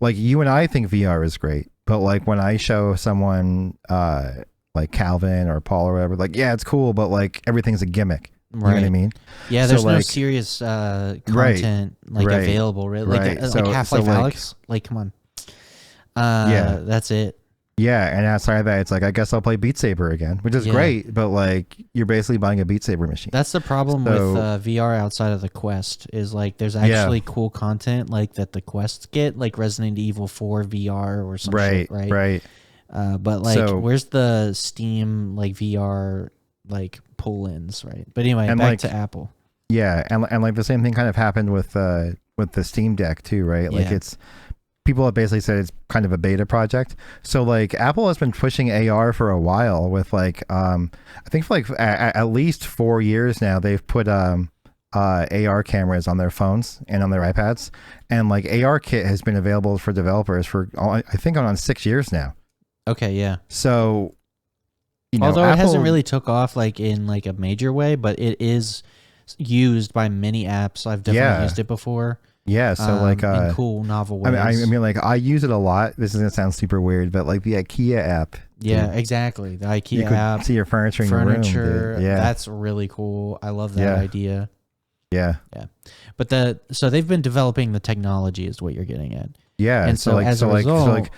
Like you and I think VR is great, but like when I show someone like Calvin or Paul or whatever, like it's cool, but like everything's a gimmick. You know what I mean? Yeah, there's no serious content available, right? Like Half-Life Alyx. Like, come on. That's it. Yeah, and outside of that, it's like I guess I'll play Beat Saber again, which is great, but like you're basically buying a Beat Saber machine. That's the problem with VR outside of the Quest is like there's actually cool content like that the Quests get, like Resident Evil 4 VR or some shit, right? Right. But like, where's the Steam like VR like pull-ins, right? But anyway, back to Apple. Yeah, and like the same thing kind of happened with the Steam Deck too, right? Like it's. People have basically said it's kind of a beta project. So like Apple has been pushing AR for a while with like I think for like at least 4 years now they've put AR cameras on their phones and on their iPads, and like AR Kit has been available for developers for I think on 6 years now. Okay, yeah. So although it hasn't really took off like in like a major way, but it is used by many apps. I've definitely used it before. Yeah, so like in cool novel ways. I mean, like I use it a lot. This is gonna sound super weird, but like the IKEA app. Yeah, dude, exactly. The IKEA you could app, see your furniture in your room. Dude. Yeah, that's really cool. I love that idea. Yeah. Yeah. But so they've been developing the technology is what you're getting at. Yeah. And so as a result,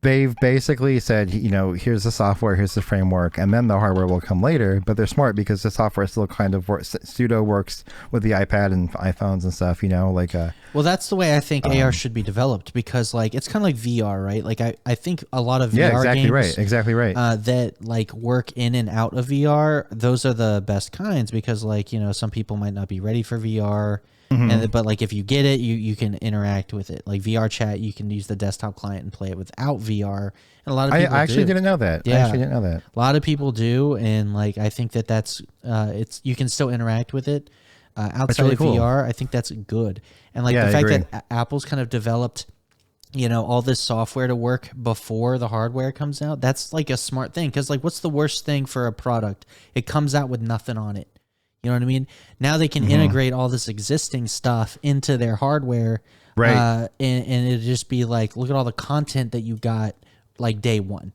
they've basically said, you know, here's the software, here's the framework, and then the hardware will come later. But they're smart because the software still kind of pseudo works with the iPad and iPhones and stuff, you know, like. Well, that's the way I think AR should be developed, because like it's kind of like VR, right? Like I think a lot of VR games, exactly right, that like work in and out of VR, those are the best kinds, because like, you know, some people might not be ready for VR. But like if you get it, you can interact with it. Like VR chat, you can use the desktop client and play it without VR. And a lot of people I actually didn't know that. Yeah, I actually didn't know that. A lot of people do, and like I think that's it's you can still interact with it outside really of cool. VR. I think that's good. And like the fact that Apple's kind of developed, you know, all this software to work before the hardware comes out, that's like a smart thing. Because like, what's the worst thing for a product? It comes out with nothing on it. You know what I mean? Now they can integrate all this existing stuff into their hardware, right? And it'd just be like, look at all the content that you got like day one.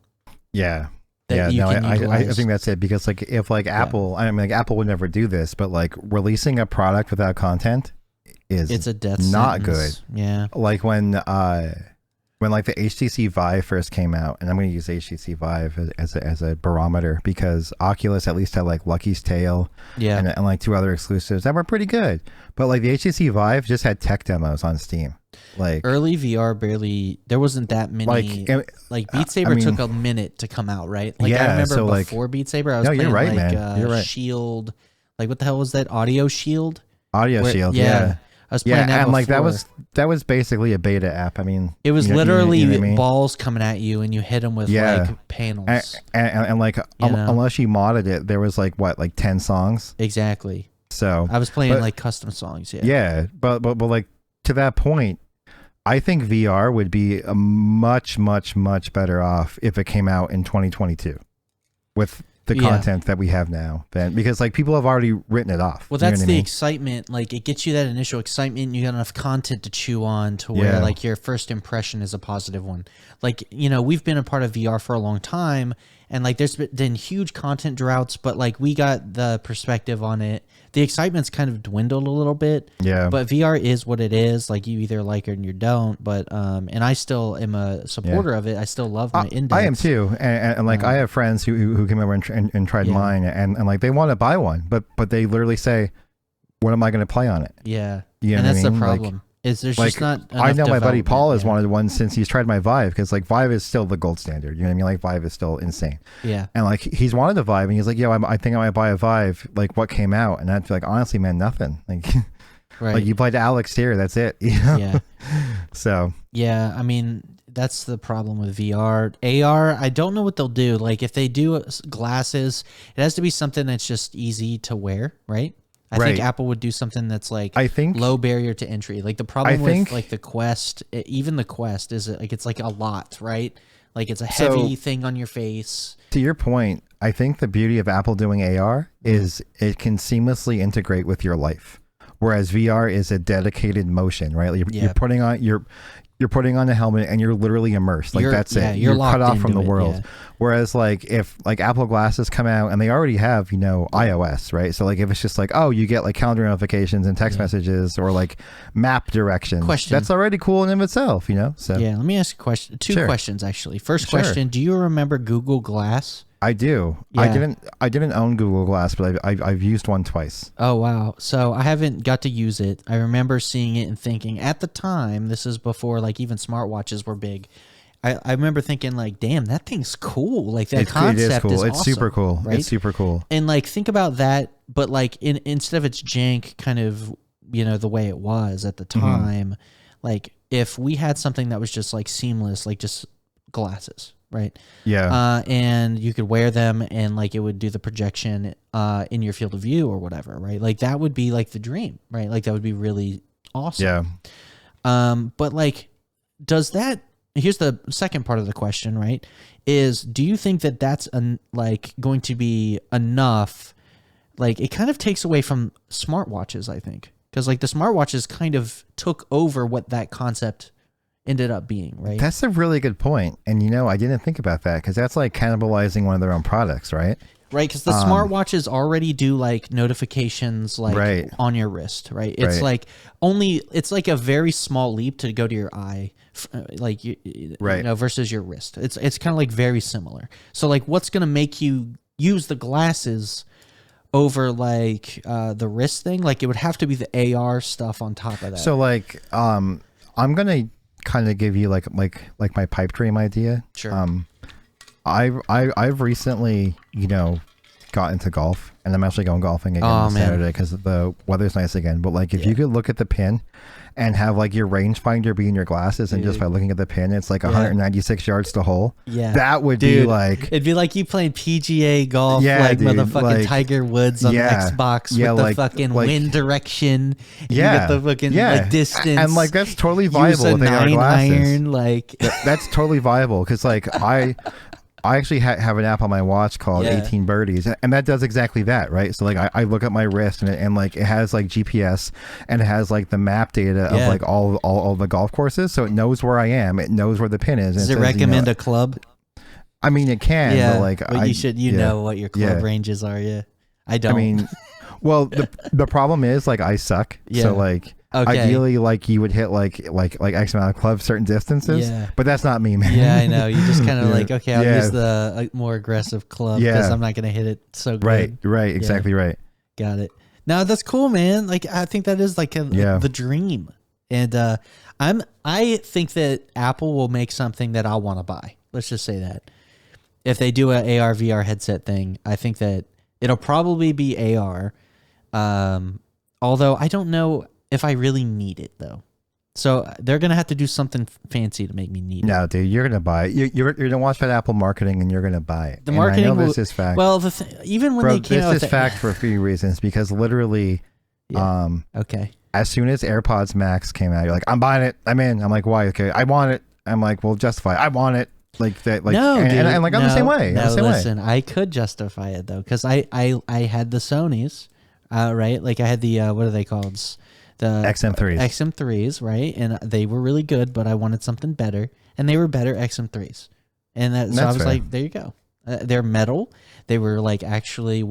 Yeah. I think that's it, because like if like Apple, I mean, like Apple would never do this, but like releasing a product without content it's a death not sentence. Good. Yeah. Like when like the HTC Vive first came out, and I'm going to use HTC Vive as a barometer, because Oculus at least had like Lucky's Tale, and like 2 other exclusives that were pretty good. But like the HTC Vive just had tech demos on Steam. Like early VR barely, there wasn't that many. Like Beat Saber took a minute to come out, right? Like I remember before Beat Saber, I was playing right, like man. You're right. Shield, like what the hell was that? Audio Shield. Shield, yeah. I was playing that and before. like that was basically a beta app. I mean, it was literally balls coming at you, and you hit them with like panels. And like unless you modded it, there was like 10 songs. Exactly. So I was playing like custom songs. Yeah, but like to that point, I think VR would be a much better off if it came out in 2022 with the content that we have now, then, because like people have already written it off. Well, that's the excitement. Like it gets you that initial excitement. You got enough content to chew on to where like your first impression is a positive one. Like, you know, we've been a part of VR for a long time, and like there's been huge content droughts, but like we got the perspective on it. The excitement's kind of dwindled a little bit. Yeah. But VR is what it is. Like you either like it or you don't. But and I still am a supporter of it. I still love my index. I am too. And like I have friends who came over and tried mine, and like they want to buy one, but they literally say, "What am I going to play on it?" Yeah. You know and that's what I mean? the problem. Is there's like, just not enough I know my buddy Paul has wanted one since he's tried my Vive, because like Vive is still the gold standard. You know what I mean? Like Vive is still insane. Yeah. And like he's wanted a Vive, and he's like, "Yo, I think I might buy a Vive. Like what came out?" And I'd be like, honestly, man, nothing. Like, like you played Alex here, that's it. You know? Yeah. So. Yeah, I mean, that's the problem with VR. AR, I don't know what they'll do. Like if they do glasses, it has to be something that's just easy to wear, right? I think Apple would do something that's like low barrier to entry. Like the problem with like the Quest, even the Quest is like it's like a lot, right? Like it's a heavy thing on your face. To your point, I think the beauty of Apple doing AR is it can seamlessly integrate with your life, whereas VR is a dedicated motion, right? You're putting on you're putting on the helmet and you're literally immersed. Like that's it. You're cut off from the world. Whereas like if like Apple glasses come out, and they already have, you know, iOS, right? So like if it's just like, oh, you get like calendar notifications and text messages, or like map directions, that's already cool in of itself, you know? So yeah, let me ask a question. Two questions actually. First question, do you remember Google Glass? I do. Yeah. I didn't own Google Glass, but I've used one twice. Oh wow! So I haven't got to use it. I remember seeing it and thinking at the time, this is before like even smartwatches were big. I remember thinking like, damn, that thing's cool. Like that concept is cool. It's awesome, super cool. Right? It's super cool. And like think about that, but like instead of its jank kind of, you know, the way it was at the time, like if we had something that was just like seamless, like just glasses. Right. Yeah. And you could wear them, and like it would do the projection in your field of view or whatever. Right. Like that would be like the dream. Right. Like that would be really awesome. Yeah. But like, does that? Here's the second part of the question. Right. Is do you think that that's like going to be enough? Like it kind of takes away from smartwatches, I think. because like the smartwatches kind of took over what that concept ended up being, right? That's a really good point. And I didn't think about that because that's like cannibalizing one of their own products, right? Right, because the smartwatches already do like notifications like on your wrist, right? It's like it's like a very small leap to go to your eye, like versus your wrist. It's kind of like very similar. So like, what's gonna make you use the glasses over like the wrist thing? Like, it would have to be the AR stuff on top of that. So like, I'm gonna kind of give you like my pipe dream idea. Sure. I've recently, got into golf, and I'm actually going golfing again on Saturday because the weather's nice again. But like, if you could look at the pin and have like your rangefinder be in your glasses, and just by looking at the pin, it's like 196 yards to hole. Yeah, that would be like, it'd be like you playing PGA golf, like motherfucking Tiger Woods on the Xbox with the fucking wind direction. You get the fucking like distance, and like that's totally viable with AR glasses. Iron, like that's totally viable because like I actually have an app on my watch called 18 Birdies, and that does exactly that, right? So like I look at my wrist, and like it has like GPS, and it has like the map data of like all the golf courses, so it knows where I am, it knows where the pin is. Does it recommend a club? I mean, it can, but like you should know what your club ranges are. I don't. I mean, well, the problem is like I suck, so like. Okay. Ideally, like you would hit like X amount of clubs certain distances, but that's not me, man. Yeah, I know. You just kind of like, okay, I'll use the more aggressive club because I'm not gonna hit it so good. Right, exactly right. Got it. No, that's cool, man. Like I think that is like the dream, and I think that Apple will make something that I'll want to buy. Let's just say that if they do an AR VR headset thing, I think that it'll probably be AR. Although I don't know if I really need it though. So they're going to have to do something fancy to make me need it. No, dude, you're going to buy it. You're going to watch that Apple marketing and you're going to buy it. The marketing, and I know this is fact. Well, even when they came out, this is fact for a few reasons, because literally, as soon as AirPods Max came out, you're like, I'm buying it. I'm in. I'm like, why? Okay, I want it. I'm like, well, justify it. I want it. Like that. Like, no, dude, and like, I'm the same way. No, listen, I could justify it though, because I had the Sonys, right? Like I had the what are they called? The XM3s, right? And they were really good, but I wanted something better, and they were better XM3s. And so I was like, there you go. They're metal. They were like actually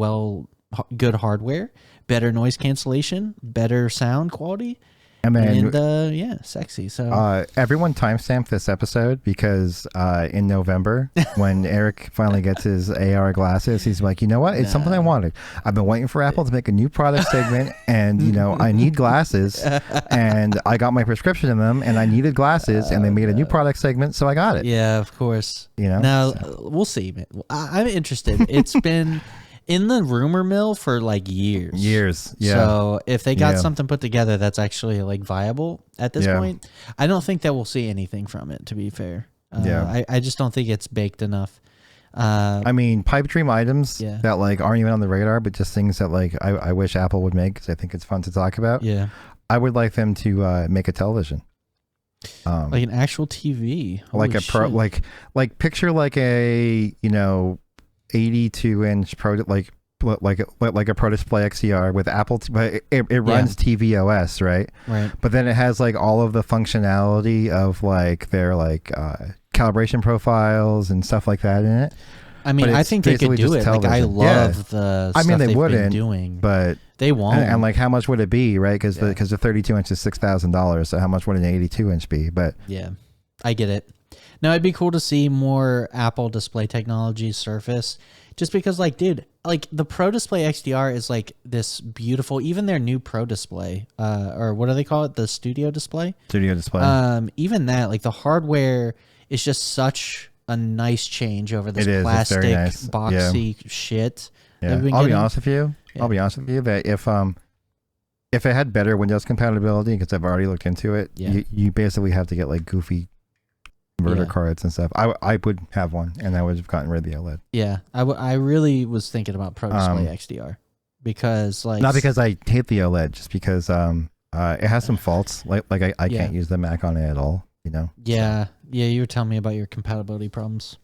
good hardware, better noise cancellation, better sound quality. And sexy. So everyone timestamp this episode because in November, when Eric finally gets his AR glasses, he's like, you know what? It's something I wanted. I've been waiting for Apple to make a new product segment, and I need glasses, and I got my prescription in them, and I needed glasses, and they made a new product segment, so I got it. Yeah, of course. Now we'll see, man. I'm interested. It's been in the rumor mill for like years. Yeah. So if they got something put together that's actually like viable at this point, I don't think that we'll see anything from it, to be fair. I just don't think it's baked enough. I mean, pipe dream items that like aren't even on the radar, but just things that like I wish Apple would make because I think it's fun to talk about. Yeah. I would like them to make a television. Like an actual TV. Holy like a pro, like picture like a 82-inch Pro, like a Pro Display XDR with Apple. It runs tvOS, right? Right. But then it has like all of the functionality of like their like calibration profiles and stuff like that in it. I mean, I think they could do it. Like, I love the stuff they've been doing, but they won't. And like, how much would it be, right? Because the 32-inch is $6,000. So how much would an 82-inch be? But yeah, I get it. No, it'd be cool to see more Apple display technology surface, just because, like, dude, like the Pro Display XDR is like this beautiful. Even their new Pro Display, or what do they call it? The Studio Display. Studio Display. Even that, like the hardware is just such a nice change over this plastic boxy shit. Yeah. I'll be honest with you. That if it had better Windows compatibility, because I've already looked into it, you basically have to get like goofy inverter cards and stuff. I would have one, and I would have gotten rid of the OLED. Yeah, I really was thinking about Pro Display XDR because like not because I hate the OLED, just because it has some faults. Like I can't use the Mac on it at all. Yeah, you were telling me about your compatibility problems.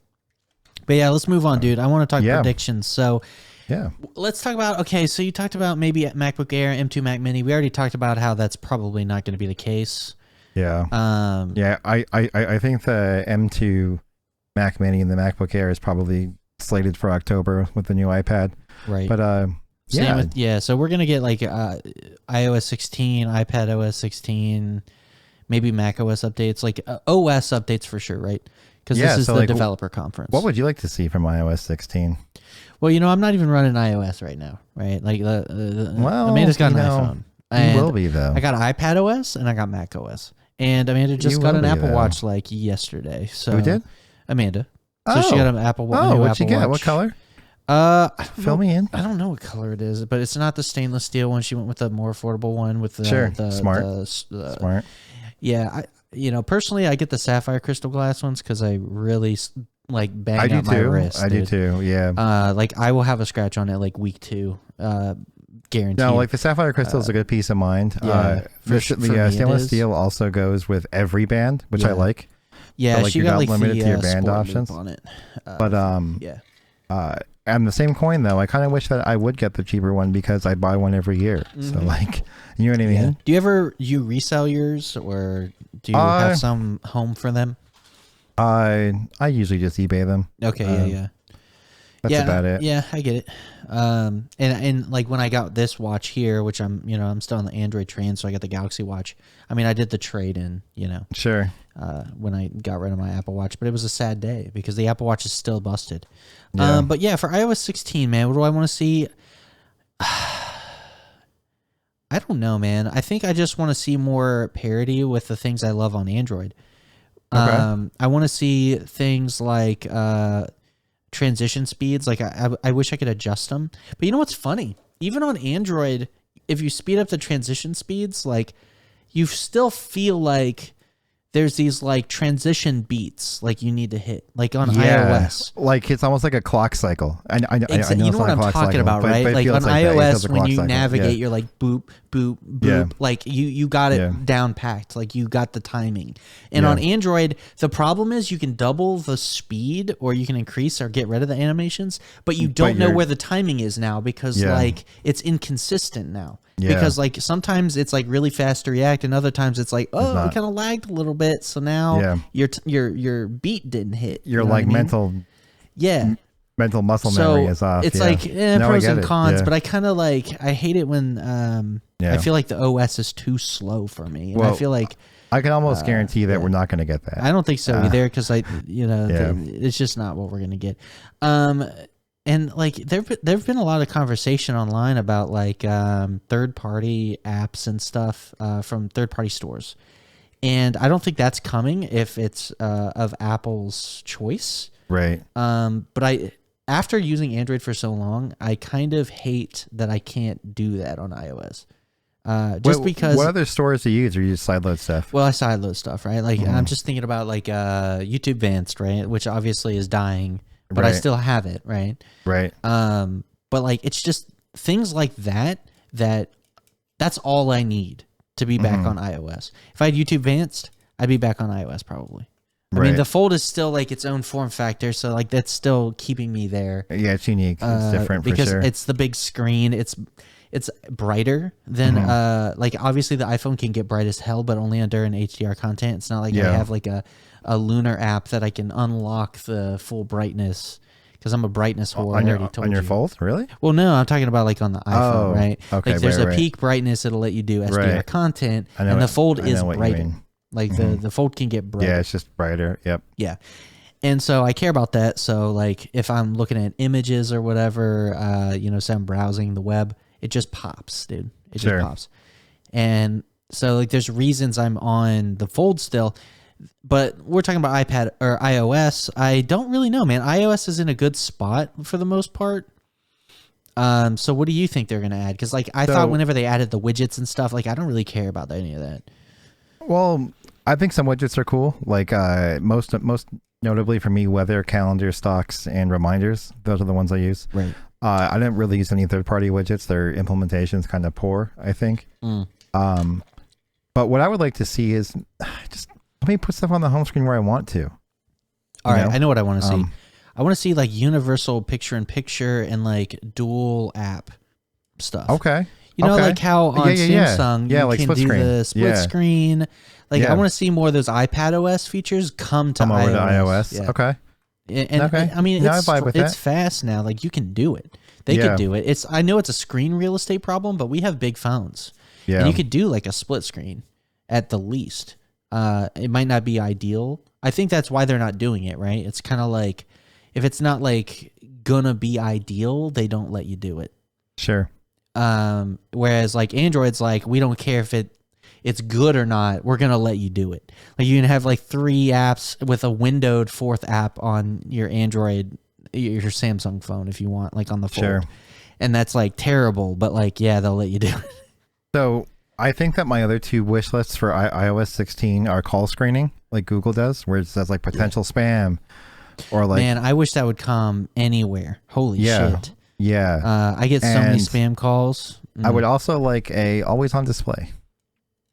But yeah, let's move on, dude. I want to talk predictions. So Yeah. Let's talk about, okay, so you talked about maybe at MacBook Air, M2 Mac Mini. We already talked about how that's probably not going to be the case. Yeah. I think the M2 Mac Mini and the MacBook Air is probably slated for October with the new iPad. Right. But so we're going to get like iOS 16, iPad OS 16, maybe Mac OS updates, like OS updates for sure, right? Because this is the developer conference. What would you like to see from iOS 16? Well, I'm not even running iOS right now, right? Like Amanda's got an iPhone. You will be, though. I got iPad OS and I got Mac OS. And Amanda just got an Apple Watch like yesterday. So who did? Amanda. So she got an Apple Watch. Oh, what'd you get? What color? Fill me in. I don't know what color it is, but it's not the stainless steel one. She went with a more affordable one with the smart. Yeah, personally, I get the sapphire crystal glass ones because I really like bang out my wrist. I do too. Yeah. Like I will have a scratch on it like week 2. Guaranteed. No, like the sapphire crystal is a good peace of mind. Yeah, the stainless steel also goes with every band, which I like. Yeah, but, like, she you're got not like limited the to your band options on it. And the same coin though, I kind of wish that I would get the cheaper one because I buy one every year. So like, you know what I mean? Yeah. Do you ever resell yours, or do you have some home for them? I usually just eBay them. Okay, That's about it. Yeah, I get it. And like when I got this watch here, which I'm still on the Android train, so I got the Galaxy Watch. I mean, I did the trade in, Sure. When I got rid of my Apple Watch, but it was a sad day because the Apple Watch is still busted. Yeah. But yeah, for iOS 16, man, what do I want to see? I don't know, man. I think I just want to see more parity with the things I love on Android. Okay. I want to see things like transition speeds. Like I wish I could adjust them. But you know what's funny? Even on Android, if you speed up the transition speeds, like you still feel like there's these like transition beats like you need to hit, like on iOS. Like it's almost like a clock cycle. I know you know what I'm talking about, right? Like on iOS, when you navigate, you're like boop, boop, boop. Yeah. Like you got it down packed. Like you got the timing. And on Android, the problem is you can double the speed or you can increase or get rid of the animations, but you don't know where the timing is now because like it's inconsistent now. Yeah. Because like sometimes it's like really fast to react, and other times it's like, it kind of lagged a little bit, so now your beat didn't hit. Your like mental muscle memory is off. It's like pros and cons, but I kind of like I hate it when I feel like the OS is too slow for me, and I feel like I can almost guarantee that we're not going to get that. I don't think so either because it's just not what we're going to get. And like there've been a lot of conversation online about like third-party apps and stuff from third-party stores, and I don't think that's coming if it's of Apple's choice. Right. But after using Android for so long, I kind of hate that I can't do that on iOS. Because what other stores do you use, or you just sideload stuff? Well, I sideload stuff, right? Like I'm just thinking about like YouTube Advanced, right, which obviously is dying. But I still have it, right? Right. But like it's just things like that's all I need to be back on iOS. If I had YouTube Advanced, I'd be back on iOS probably. I mean, the Fold is still like its own form factor, so like that's still keeping me there. Yeah, it's unique. It's different for sure. Because it's the big screen. It's brighter than like obviously the iPhone can get bright as hell, but only under an HDR content. It's not like I have like a Lunar app that I can unlock the full brightness because I'm a brightness whore. On your Fold, really? Well, no, I'm talking about like on the iPhone, right? Okay, like there's a peak brightness it'll let you do SDR content, and the Fold is brighter. Like the Fold can get brighter. Yeah, it's just brighter. Yep. Yeah. And so I care about that. So like if I'm looking at images or whatever, say I'm browsing the web, it just pops, dude. It just pops. And so like there's reasons I'm on the Fold still. But we're talking about iPad or iOS. I don't really know, man. iOS is in a good spot for the most part. So what do you think they're going to add? Because like I thought whenever they added the widgets and stuff, like I don't really care about any of that. Well, I think some widgets are cool. Like most notably for me, weather, calendar, stocks, and reminders. Those are the ones I use. Right. I didn't really use any third-party widgets. Their implementation's kind of poor, I think. But what I would like to see is just let me put stuff on the home screen where I want to. All right, I know what I want to see. I want to see like universal picture-in-picture and like dual app stuff. Okay. You know, like how on Samsung you like can do the split screen. Like I want to see more of those iPad OS features come to over iOS. to iOS. Yeah. Okay. And I mean, it's fast now. Like you can do it. They could do it. I know it's a screen real estate problem, but we have big phones. Yeah. And you could do like a split screen at the least. It might not be ideal. I think that's why they're not doing it, right? It's kind of like if it's not like gonna be ideal, they don't let you do it. Sure. Whereas like Android's like, we don't care if it's good or not, we're gonna let you do it. Like you can have like 3 apps with a windowed 4th app on your Android, your Samsung phone if you want, like on the Fold. Sure. And that's like terrible, but like they'll let you do it. So I think that my other 2 wish lists for iOS 16 are call screening, like Google does, where it says like potential spam, or like, man, I wish that would come anywhere. Holy shit. Yeah. I get so many spam calls. I would also like a always on display.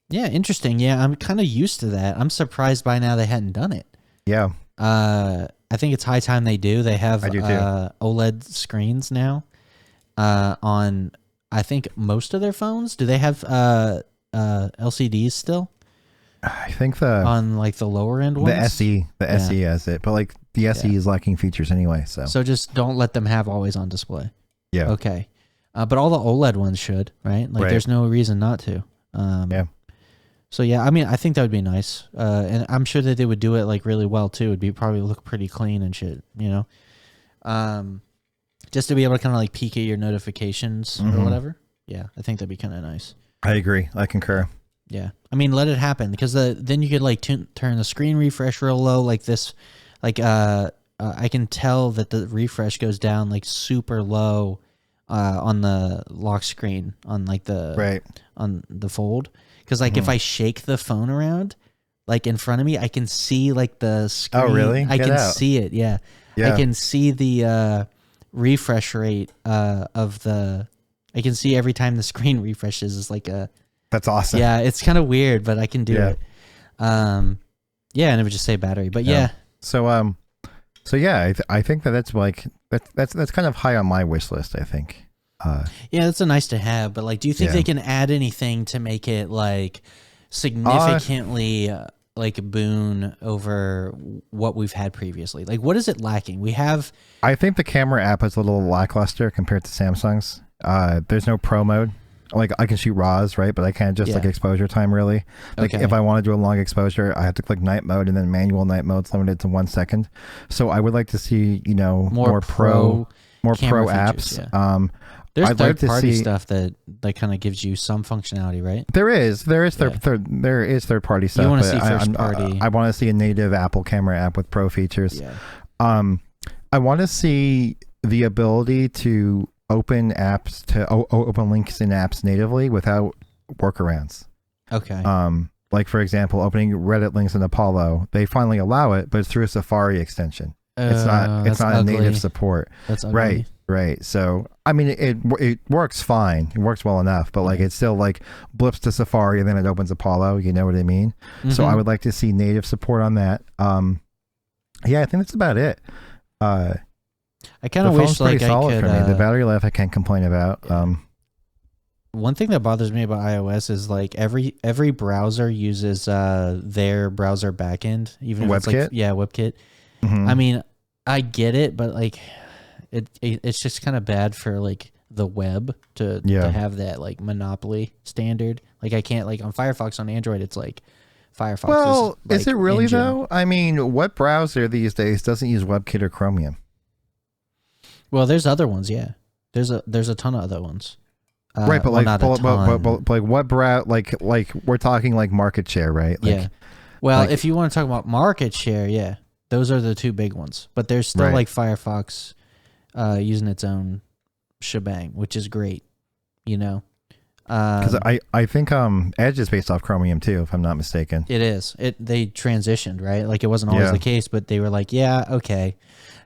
Yeah, interesting. Yeah, I'm kind of used to that. I'm surprised by now they hadn't done it. Yeah. I think it's high time they do. They have OLED screens now on, I think, most of their phones. Do they have LCDs still? I think on like the lower end ones. The SE has it, but like the SE is lacking features anyway. So just don't let them have always on display. Yeah. Okay. But all the OLED ones should, right? Like there's no reason not to. Yeah. So yeah, I mean, I think that would be nice, and I'm sure that they would do it like really well too. It'd probably look pretty clean and shit, you know. Just to be able to kind of like peek at your notifications or whatever. Yeah, I think that'd be kind of nice. I agree. I concur. Yeah, I mean, let it happen because then you could like turn the screen refresh real low like this, like I can tell that the refresh goes down like super low on the lock screen on like on the Fold. Because, like, if I shake the phone around, like, in front of me, I can see, like, the screen. Oh, really? I can see it, yeah. I can see the refresh rate of the... I can see every time the screen refreshes is like a... That's awesome. Yeah, it's kind of weird, but I can do it. Yeah, and it would just say battery. But, yeah. So yeah, I think that's, like... That's kind of high on my wish list, I think. Yeah, that's a nice to have, but like, do you think they can add anything to make it like significantly like boon over what we've had previously? Like, what is it lacking? I think the camera app is a little lackluster compared to Samsung's. There's no pro mode. Like I can shoot RAWs, right? But I can't just like exposure time really. Like if I want to do a long exposure, I have to click night mode, and then manual night mode's limited to 1 second. So I would like to see, you know, more pro apps. Yeah. There's third-party stuff that kind of gives you some functionality, right? There is third-party stuff. You want to see first-party? I want to see a native Apple camera app with pro features. Yeah. I want to see the ability to open apps open links in apps natively without workarounds. Okay. Like for example, opening Reddit links in Apollo, they finally allow it, but it's through a Safari extension. It's not a native support. That's ugly. Right. So, I mean, it works fine. It works well enough, but like it still like blips to Safari and then it opens Apollo. You know what I mean? So I would like to see native support on that. Yeah, I think that's about it. I kind of wish like I could. For me. The battery life I can't complain about. One thing that bothers me about iOS is like every browser uses their browser backend, even if it's like WebKit. I mean, I get it, but like it's just kind of bad for like the web to have that like monopoly standard. Like I can't like on Firefox on Android, it's like Firefox. Well, is it really though? I mean, what browser these days doesn't use WebKit or Chromium? Well, there's other ones. Yeah, there's a ton of other ones. Right, but like what browser? Like we're talking like market share, right? Like, yeah. Well, if you want to talk about market share, yeah. Those are the two big ones, but there's still like Firefox using its own shebang, which is great, you know. Because I think Edge is based off Chromium too, if I'm not mistaken. It is. They transitioned, right? Like it wasn't always the case, but they were like, yeah, okay.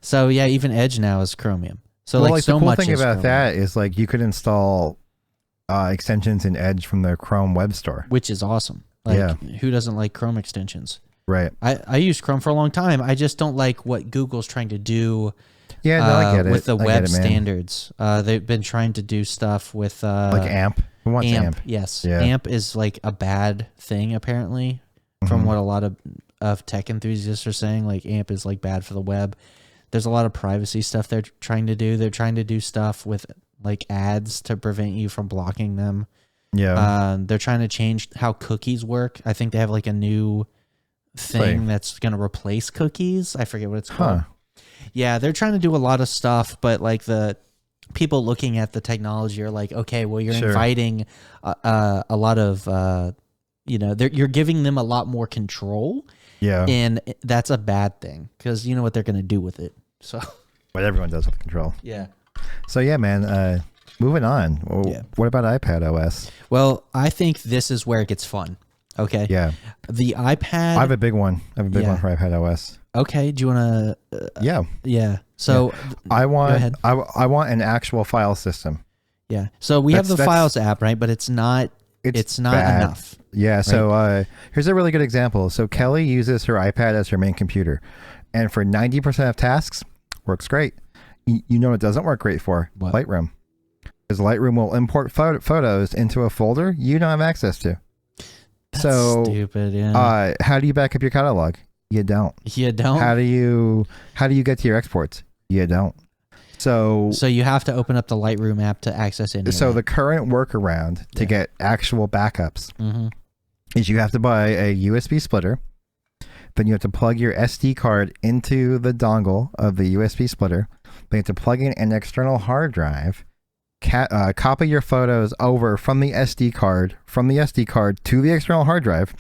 So yeah, even Edge now is Chromium. So like so the cool much thing about Chromium. that is like you could install extensions in Edge from their Chrome web store, which is awesome. Like who doesn't like Chrome extensions? Right. I used Chrome for a long time. I just don't like what Google's trying to do. Yeah, no, I get it. With the web standards. They've been trying to do stuff with like AMP. Who wants AMP? Yes. Yeah. AMP is like a bad thing, apparently, from what a lot of tech enthusiasts are saying. Like AMP is like bad for the web. There's a lot of privacy stuff they're trying to do. They're trying to do stuff with like ads to prevent you from blocking them. Yeah. They're trying to change how cookies work. I think they have like a new thing that's going to replace cookies. I forget what it's called. Yeah, they're trying to do a lot of stuff, but like the people looking at the technology are like, okay, well, you're inviting a lot of, you're giving them a lot more control. Yeah. And that's a bad thing because you know what they're going to do with it. So, but everyone does with control. Yeah. So yeah, man. Moving on. What about iPad OS? Well, I think this is where it gets fun. Okay. Yeah. The iPad. I have a big one. I have a big one for iPad OS. Okay. Do you want to? Yeah. Yeah. So I want. I want an actual file system. Yeah. So we have the Files app, right? But it's not. It's not enough. Yeah. Right? So here's a really good example. So Kelly uses her iPad as her main computer, and for 90% of tasks, works great. You know what it doesn't work great for? What? Lightroom. Because Lightroom will import photos into a folder you don't have access to. That's stupid. Yeah. How do you back up your catalog? You don't. You don't. How do you get to your exports? You don't. So you have to open up the Lightroom app to access it. So the current workaround to get actual backups is you have to buy a USB splitter. Then you have to plug your SD card into the dongle of the USB splitter. Then you have to plug in an external hard drive. Copy your photos over from the SD card to the external hard drive,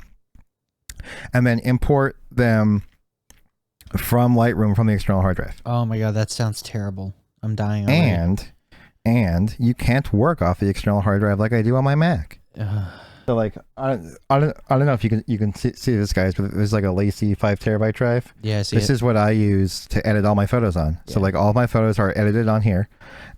and then import them from Lightroom from the external hard drive. Oh my god, that sounds terrible. I'm dying already. And you can't work off the external hard drive like I do on my Mac. So like I don't know if you can see this, guys, but there's like a lacy 5 terabyte drive. Yeah, I see this is what I use to edit all my photos on. Yeah. So like all my photos are edited on here,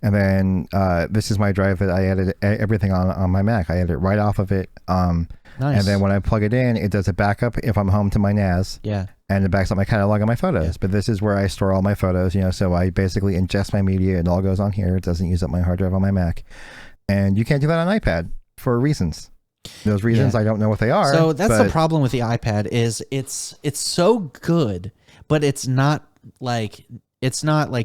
and then this is my drive that I edit everything on my Mac. I edit it right off of it. Nice. And then when I plug it in, it does a backup if I'm home to my NAS. Yeah. And it backs up my catalog of my photos. Yeah. But this is where I store all my photos, so I basically ingest my media. It all goes on here. It doesn't use up my hard drive on my Mac. And you can't do that on iPad for reasons. Those reasons, I don't know what they are. So that's the problem with the iPad is it's so good, but it's not like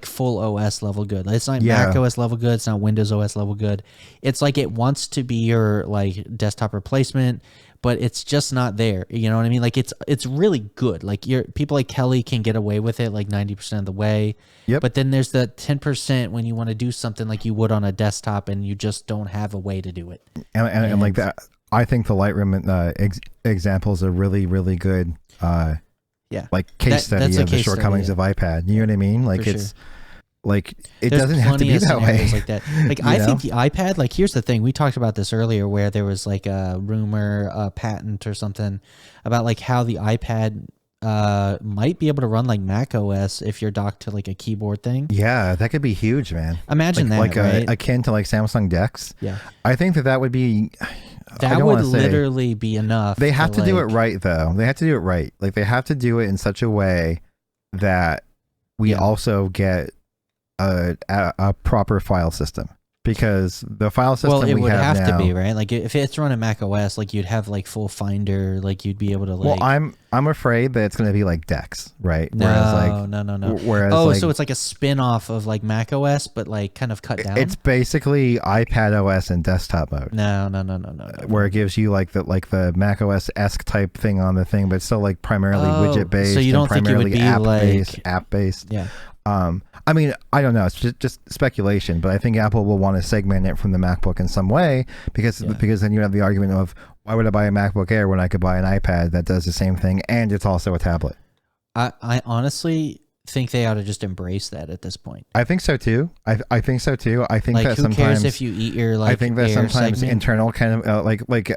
full OS level good. It's not Mac OS level good. It's not Windows OS level good. It's like it wants to be your like desktop replacement, but it's just not there. You know what I mean? Like it's really good. Like people like Kelly can get away with it like 90% of the way. Yep. But then there's the 10% when you want to do something like you would on a desktop and you just don't have a way to do it. And like that, I think the Lightroom example is a really, really good like case study of the shortcomings of iPad. You know what I mean? Like it's like it doesn't have to be that way. Like that. Like I think the iPad, like here's the thing. We talked about this earlier where there was like a rumor, a patent or something about like how the iPad might be able to run like Mac OS if you're docked to like a keyboard thing. Yeah, that could be huge, man. Imagine like, that, right? Akin to like Samsung DeX. Yeah. I think that would be... That would literally be enough. They have to do it right, though. They have to do it right. Like they have to do it in such a way that we also get a proper file system. Because the file system it would have now, to be, right? Like if it's running Mac OS, like you'd have like full Finder, like you'd be able to like. Well, I'm afraid that it's going to be like DeX, right? No, no. Whereas so it's like a spin-off of like Mac OS, but like kind of cut down. It's basically iPad OS in desktop mode. No. Where it gives you like the Mac OS-esque type thing on the thing, but it's still like primarily widget based. So you don't think it would be app based? Yeah. I mean, I don't know. It's just speculation, but I think Apple will want to segment it from the MacBook in some way because then you have the argument of why would I buy a MacBook Air when I could buy an iPad that does the same thing and it's also a tablet? I honestly think they ought to just embrace that at this point. I think so too. I think so too. I think like, that who sometimes cares if you eat your like. I think that sometimes segment? Internal kind of like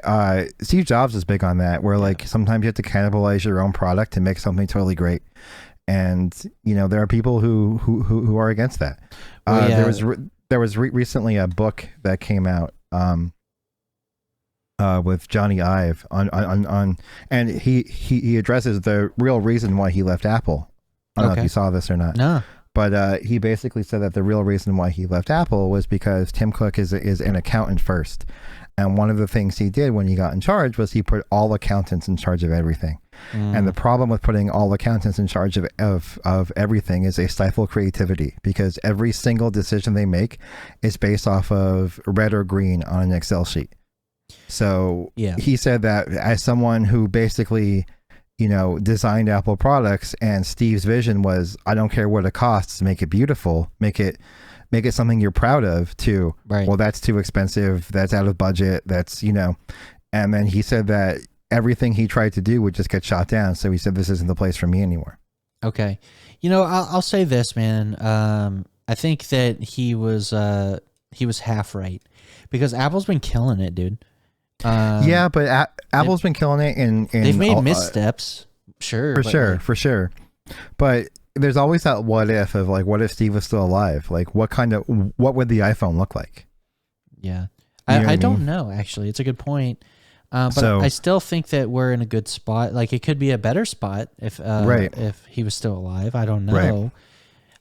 Steve Jobs is big on that, where like sometimes you have to cannibalize your own product to make something totally great. And there are people who are against that. There was recently a book that came out. with Johnny Ive on and he addresses the real reason why he left Apple. I don't know if you saw this or not. No. But he basically said that the real reason why he left Apple was because Tim Cook is an accountant first. And one of the things he did when he got in charge was he put all accountants in charge of everything. And the problem with putting all accountants in charge of everything is they stifle creativity, because every single decision they make is based off of red or green on an Excel sheet. So he said that as someone who basically, designed Apple products, and Steve's vision was, I don't care what it costs, make it beautiful, make it something you're proud of, to, well, that's too expensive, that's out of budget, that's, and then he said that everything he tried to do would just get shot down. So he said, this isn't the place for me anymore. Okay. I'll say this, man. I think that he was half right, because Apple's been killing it, dude. But Apple's been killing it in they've made missteps, sure. For sure. But there's always that what if of like, what if Steve was still alive? Like, what would the iPhone look like? Yeah. I don't know, actually. It's a good point. But I still think that we're in a good spot. Like, it could be a better spot if he was still alive. I don't know.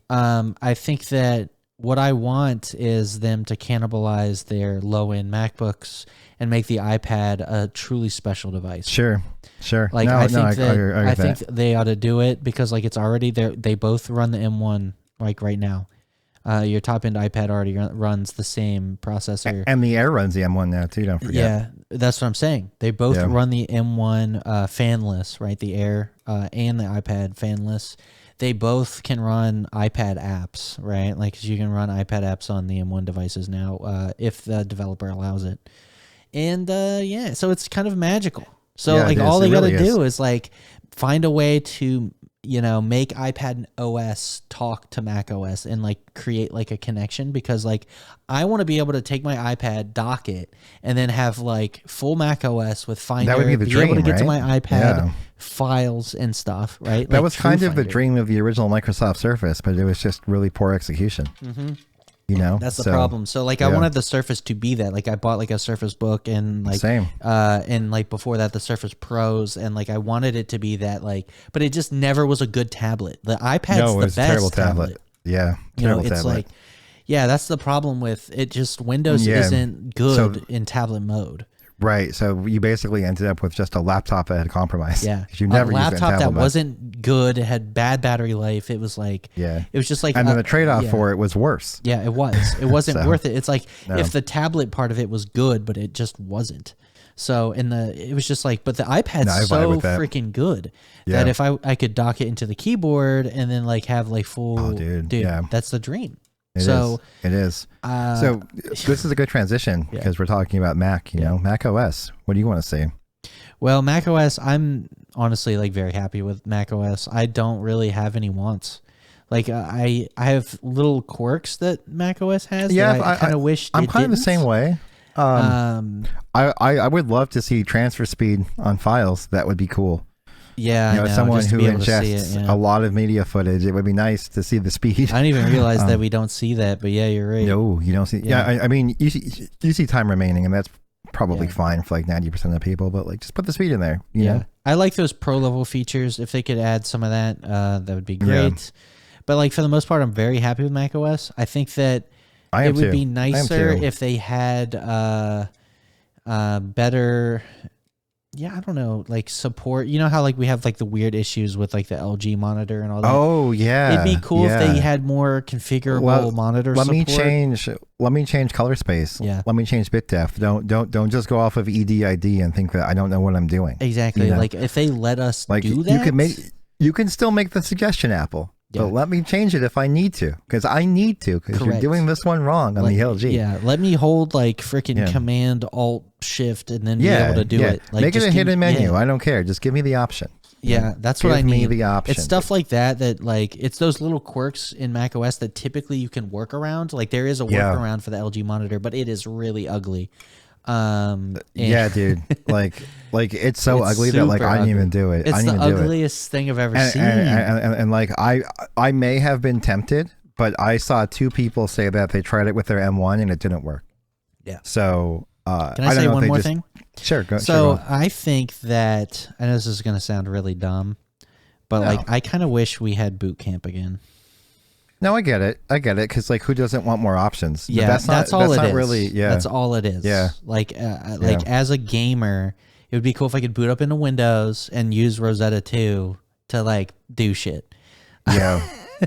I think that what I want is them to cannibalize their low-end MacBooks and make the iPad a truly special device. Sure. Like, I think they ought to do it, because like it's already there. They both run the M1 like right now. Your top-end iPad already runs the same processor, and the Air runs the M1 now too. Don't forget. Yeah, that's what I'm saying. They both run the M1 fanless, right? The Air and the iPad fanless. They both can run iPad apps, right? Like, 'cause you can run iPad apps on the M1 devices now, if the developer allows it. And so it's kind of magical. So like all they got to do is like find a way to, make iPad OS talk to Mac OS and like create like a connection, because like I want to be able to take my iPad, dock it, and then have like full Mac OS with Finder, that would be the dream, able to get right? to my iPad files and stuff, right? That was kind of the dream of the original Microsoft Surface, but it was just really poor execution. That's the problem. So like I wanted the Surface to be that. Like I bought like a Surface Book, and like and like before that the Surface Pros, and like I wanted it to be that, like, but it just never was a good tablet. The iPad's the best terrible tablet. Yeah, terrible it's tablet. like that's the problem with it. Just Windows isn't good in tablet mode. Right, so you basically ended up with just a laptop that had compromised. Yeah, you never a used laptop that wasn't good. It had bad battery life. It was like it was just like, and then the trade-off for it was worse. Yeah, it was. It wasn't worth it. It's like if the tablet part of it was good, but it just wasn't. So it was just like, but the iPad's so freaking good that if I could dock it into the keyboard and then like have like full, dude, that's the dream. It is. So this is a good transition, because we're talking about Mac, Mac OS. What do you want to see? Well, Mac OS, I'm honestly like very happy with Mac OS. I don't really have any wants. Like I have little quirks that Mac OS has. Yeah, that I kind of wish I'm kind of the same way. I would love to see transfer speed on files. That would be cool. Yeah, someone who ingests a lot of media footage, it would be nice to see the speed. I didn't even realize that we don't see that, but yeah, you're right. No, you don't see. Yeah, I mean, you see time remaining, and that's probably fine for like 90% of people. But like, just put the speed in there. You know? I like those pro level features. If they could add some of that, that would be great. Yeah. But like for the most part, I'm very happy with macOS. I think that it would be nicer if they had better. Yeah, I don't know, like support. You know how like we have like the weird issues with like the LG monitor and all that. Oh yeah, it'd be cool if they had more configurable monitor support. Let me change color space. Yeah. Let me change bit depth. Don't just go off of EDID and think that I don't know what I'm doing. Exactly. Like if they let us do that, you can still make the suggestion, Apple. Yeah. But let me change it if I need to, because you're doing this one wrong on the LG. Yeah, let me hold like freaking Command Alt Shift and then be able to do it. Like, make it a hidden menu. I don't care. Just give me the option. Yeah, that's what I need. Give me the option. It's stuff like that like it's those little quirks in macOS that typically you can work around. Like there is a workaround for the LG monitor, but it is really ugly. Yeah, dude. Like it's so ugly that like I didn't even do it. It's the ugliest thing I've ever seen. And like I may have been tempted, but I saw two people say that they tried it with their M1 and it didn't work. Yeah. So can I say one more thing? Sure. So I think that, I know this is going to sound really dumb, but like I kind of wish we had boot camp again. No, I get it. Because like, who doesn't want more options? Yeah, but that's all it is. Really, yeah, that's all it is. Yeah, like as a gamer, it would be cool if I could boot up into Windows and use Rosetta 2 to like do shit. Yeah,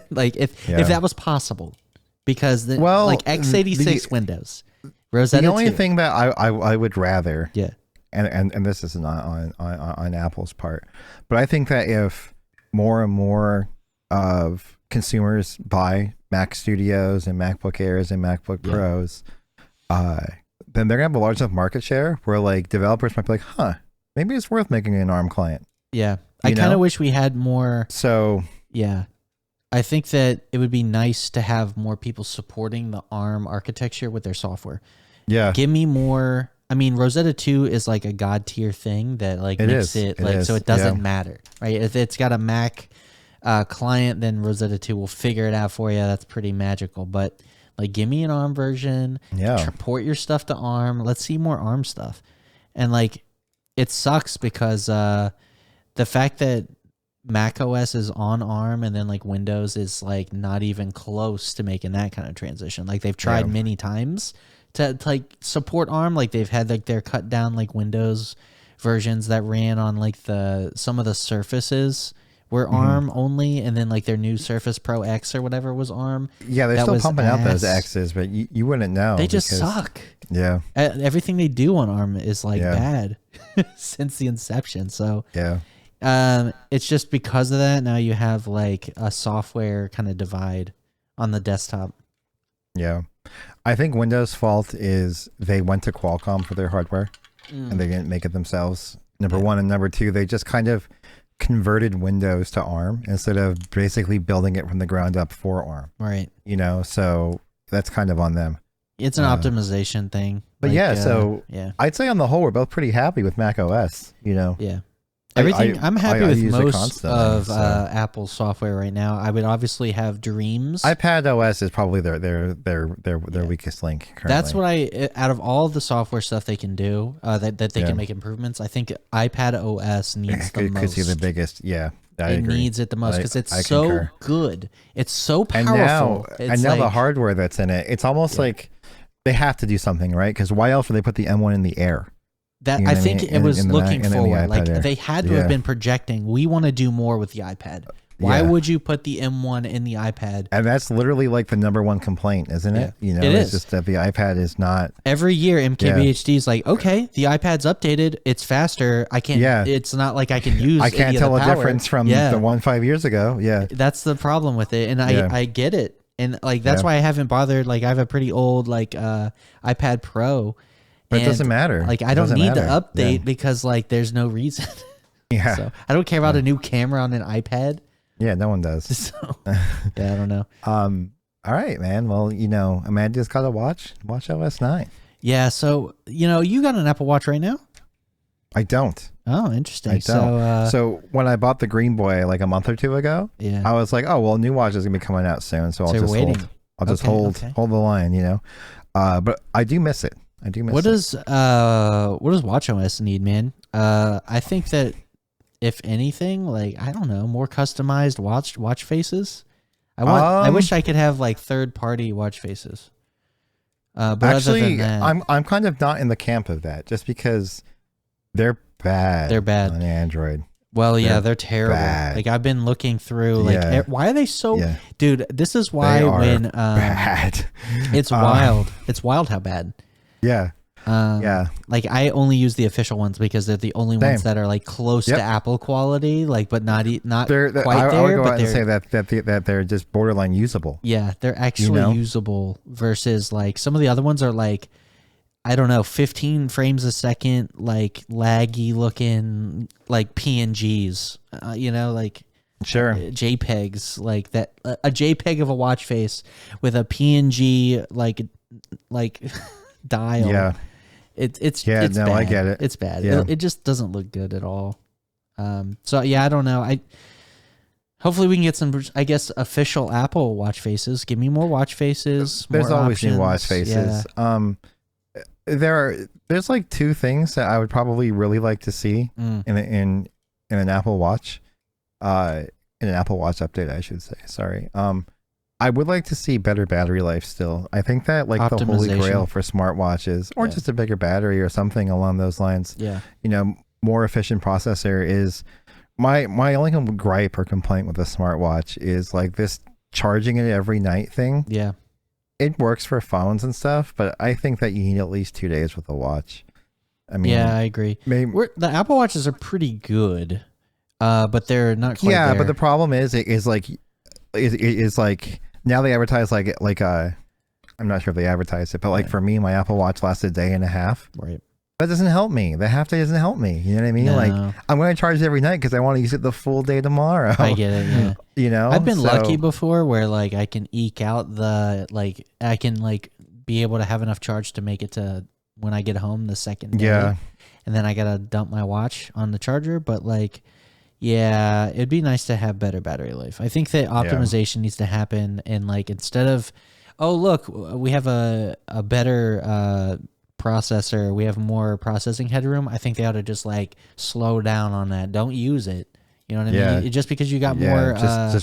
like if that was possible, because like x86 Windows, Rosetta. The only 2. thing that I would rather, yeah, and this is not on Apple's part, but I think that if more and more of consumers buy Mac Studios and MacBook Airs and MacBook Pros, then they're gonna have a large enough market share where like developers might be like, maybe it's worth making an ARM client. Yeah, I kind of wish we had more. So yeah, I think that it would be nice to have more people supporting the ARM architecture with their software. Yeah, give me more. I mean, Rosetta 2 is like a god tier thing that like makes it like so it doesn't matter, right? If it's got a Mac client, then Rosetta 2 will figure it out for you. That's pretty magical. But like, give me an ARM version. Yeah, port your stuff to ARM. Let's see more ARM stuff. And like, it sucks because the fact that Mac OS is on ARM and then like Windows is like not even close to making that kind of transition. Like they've tried many times to like support ARM. Like they've had like their cut down like Windows versions that ran on like some of the Surfaces were ARM only, and then like their new Surface Pro X or whatever was ARM. Yeah, they're still pumping out those X's, but you wouldn't know. They just suck. Yeah. Everything they do on ARM is like bad since the inception. So it's just because of that, now you have like a software kind of divide on the desktop. Yeah. I think Windows' fault is they went to Qualcomm for their hardware and they didn't make it themselves. Number one, and number two, they just kind of converted Windows to ARM instead of basically building it from the ground up for ARM. Right. You know, so that's kind of on them. It's an optimization thing. But like, I'd say on the whole, we're both pretty happy with Mac OS, you know. Yeah. Everything I'm happy with most of Apple's software right now. I would obviously have Dreams. iPad OS is probably their weakest link currently. That's what out of all of the software stuff they can do, that they can make improvements, I think iPad OS needs the most. Could see the biggest, I agree. Needs it the most because it's so concur. Good. It's so powerful. And now the hardware that's in it, it's almost like they have to do something, right? Because why else would they put the M1 in the Air? That I think it was looking forward. Like they had to have been projecting, we want to do more with the iPad. Why would you put the M1 in the iPad? And that's literally like the number one complaint, isn't it? You know, it's just that the iPad is not. Every year, MKBHD is like, okay, the iPad's updated. It's faster. I can't. Yeah. It's not like I can use. I can't tell a difference from the one 5 years ago. Yeah. That's the problem with it, and I get it, and like that's why I haven't bothered. Like I have a pretty old like iPad Pro. But it doesn't matter. Like I don't need the update because like there's no reason. So I don't care about a new camera on an iPad. Yeah, no one does. So I don't know. All right, man. Well, you know, Amanda's got to watch OS 9. Yeah, so you know, you got an Apple Watch right now? I don't. Oh, interesting. I don't. So when I bought the Green Boy like a month or two ago, I was like, oh well, new watch is gonna be coming out soon, so I'll just hold the line, you know. But I do miss it. What does WatchOS need, man? I think that if anything, like I don't know, more customized watch faces. I wish I could have like third-party watch faces. But actually, other than that, I'm kind of not in the camp of that, just because they're bad. They're bad on Android. Well, they're terrible. Bad. Like I've been looking through, like why are they so? Dude, this is why when bad. It's wild. It's wild how bad. Yeah. Like I only use the official ones because they're the only ones that are like close to Apple quality, like but not quite there. I would go out and say that they're just borderline usable. Yeah, they're actually usable versus like some of the other ones are like, I don't know, 15 frames a second, like laggy looking, like PNGs, you know, like JPEGs, like that. A JPEG of a watch face with a PNG like dial. Yeah. It's bad. I get it. It's bad. Yeah. It just doesn't look good at all. So I don't know. Hopefully we can get some, I guess, official Apple watch faces. Give me more watch faces. There's more always options. new watch faces. there's like two things that I would probably really like to see in an Apple Watch, in an Apple Watch update, I should say. Sorry. I would like to see better battery life still. I think that like the holy grail for smartwatches, or just a bigger battery or something along those lines. Yeah. You know, more efficient processor is my only gripe or complaint with a smartwatch is like this charging it every night thing. Yeah. It works for phones and stuff, but I think that you need at least 2 days with a watch. I mean, yeah, I agree. The Apple Watches are pretty good, but they're not quite there. But the problem is like now they advertise like I'm not sure if they advertise it, but like for me, my Apple Watch lasted a day and a half. Right. That doesn't help me. The half day doesn't help me. You know what I mean? No. Like I'm going to charge it every night because I want to use it the full day tomorrow. I get it. Yeah. You know, I've been lucky before where like I can eke out I can like be able to have enough charge to make it to when I get home the second day. Yeah. And then I got to dump my watch on the charger. But like, yeah, it'd be nice to have better battery life. I think that optimization needs to happen. And like, instead of, oh, look, we have a better, processor, we have more processing headroom, I think they ought to just like slow down on that. Don't use it. You know what I mean? Just because you got more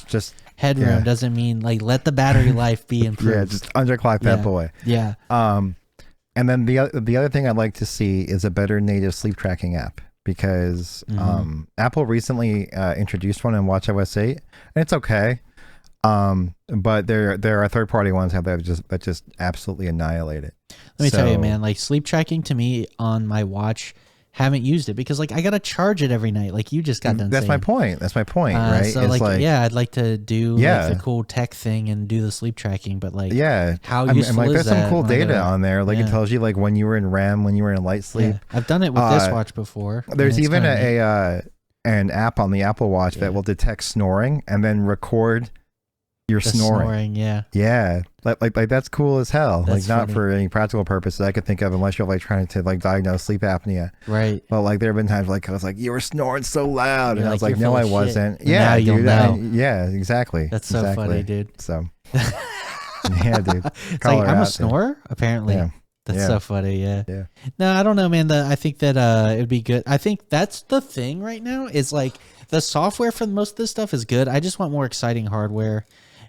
just headroom doesn't mean like let the battery life be improved. Yeah, just underclock that boy. Yeah. And then the other thing I'd like to see is a better native sleep tracking app, because Apple recently introduced one in watchOS 8, and it's okay. But there are third-party ones that just absolutely annihilate it. Let me tell you, man, like sleep tracking to me on my watch, haven't used it because like I gotta charge it every night. Like you just got done. That's saying. my point. That's my point, right? So like I'd like to do like the cool tech thing and do the sleep tracking, but like how useful is there's that? Some cool data on there. Like it tells you like when you were in REM, when you were in light sleep. Yeah. I've done it with this watch before. There's even an app on the Apple Watch that will detect snoring and then record your snoring. Yeah. Like that's cool as hell. That's like not funny. For any practical purposes I could think of, unless you're like trying to like diagnose sleep apnea. Right. But like there have been times like I was like, you were snoring so loud, and I was like, no, I wasn't. Shit. Yeah, dude. You'll know. Yeah, exactly. That's so funny, dude. So yeah, dude. It's like I'm a snorer, apparently. Yeah. That's so funny. Yeah. No, I don't know, man. I think that it'd be good. I think that's the thing right now is like the software for most of this stuff is good. I just want more exciting hardware.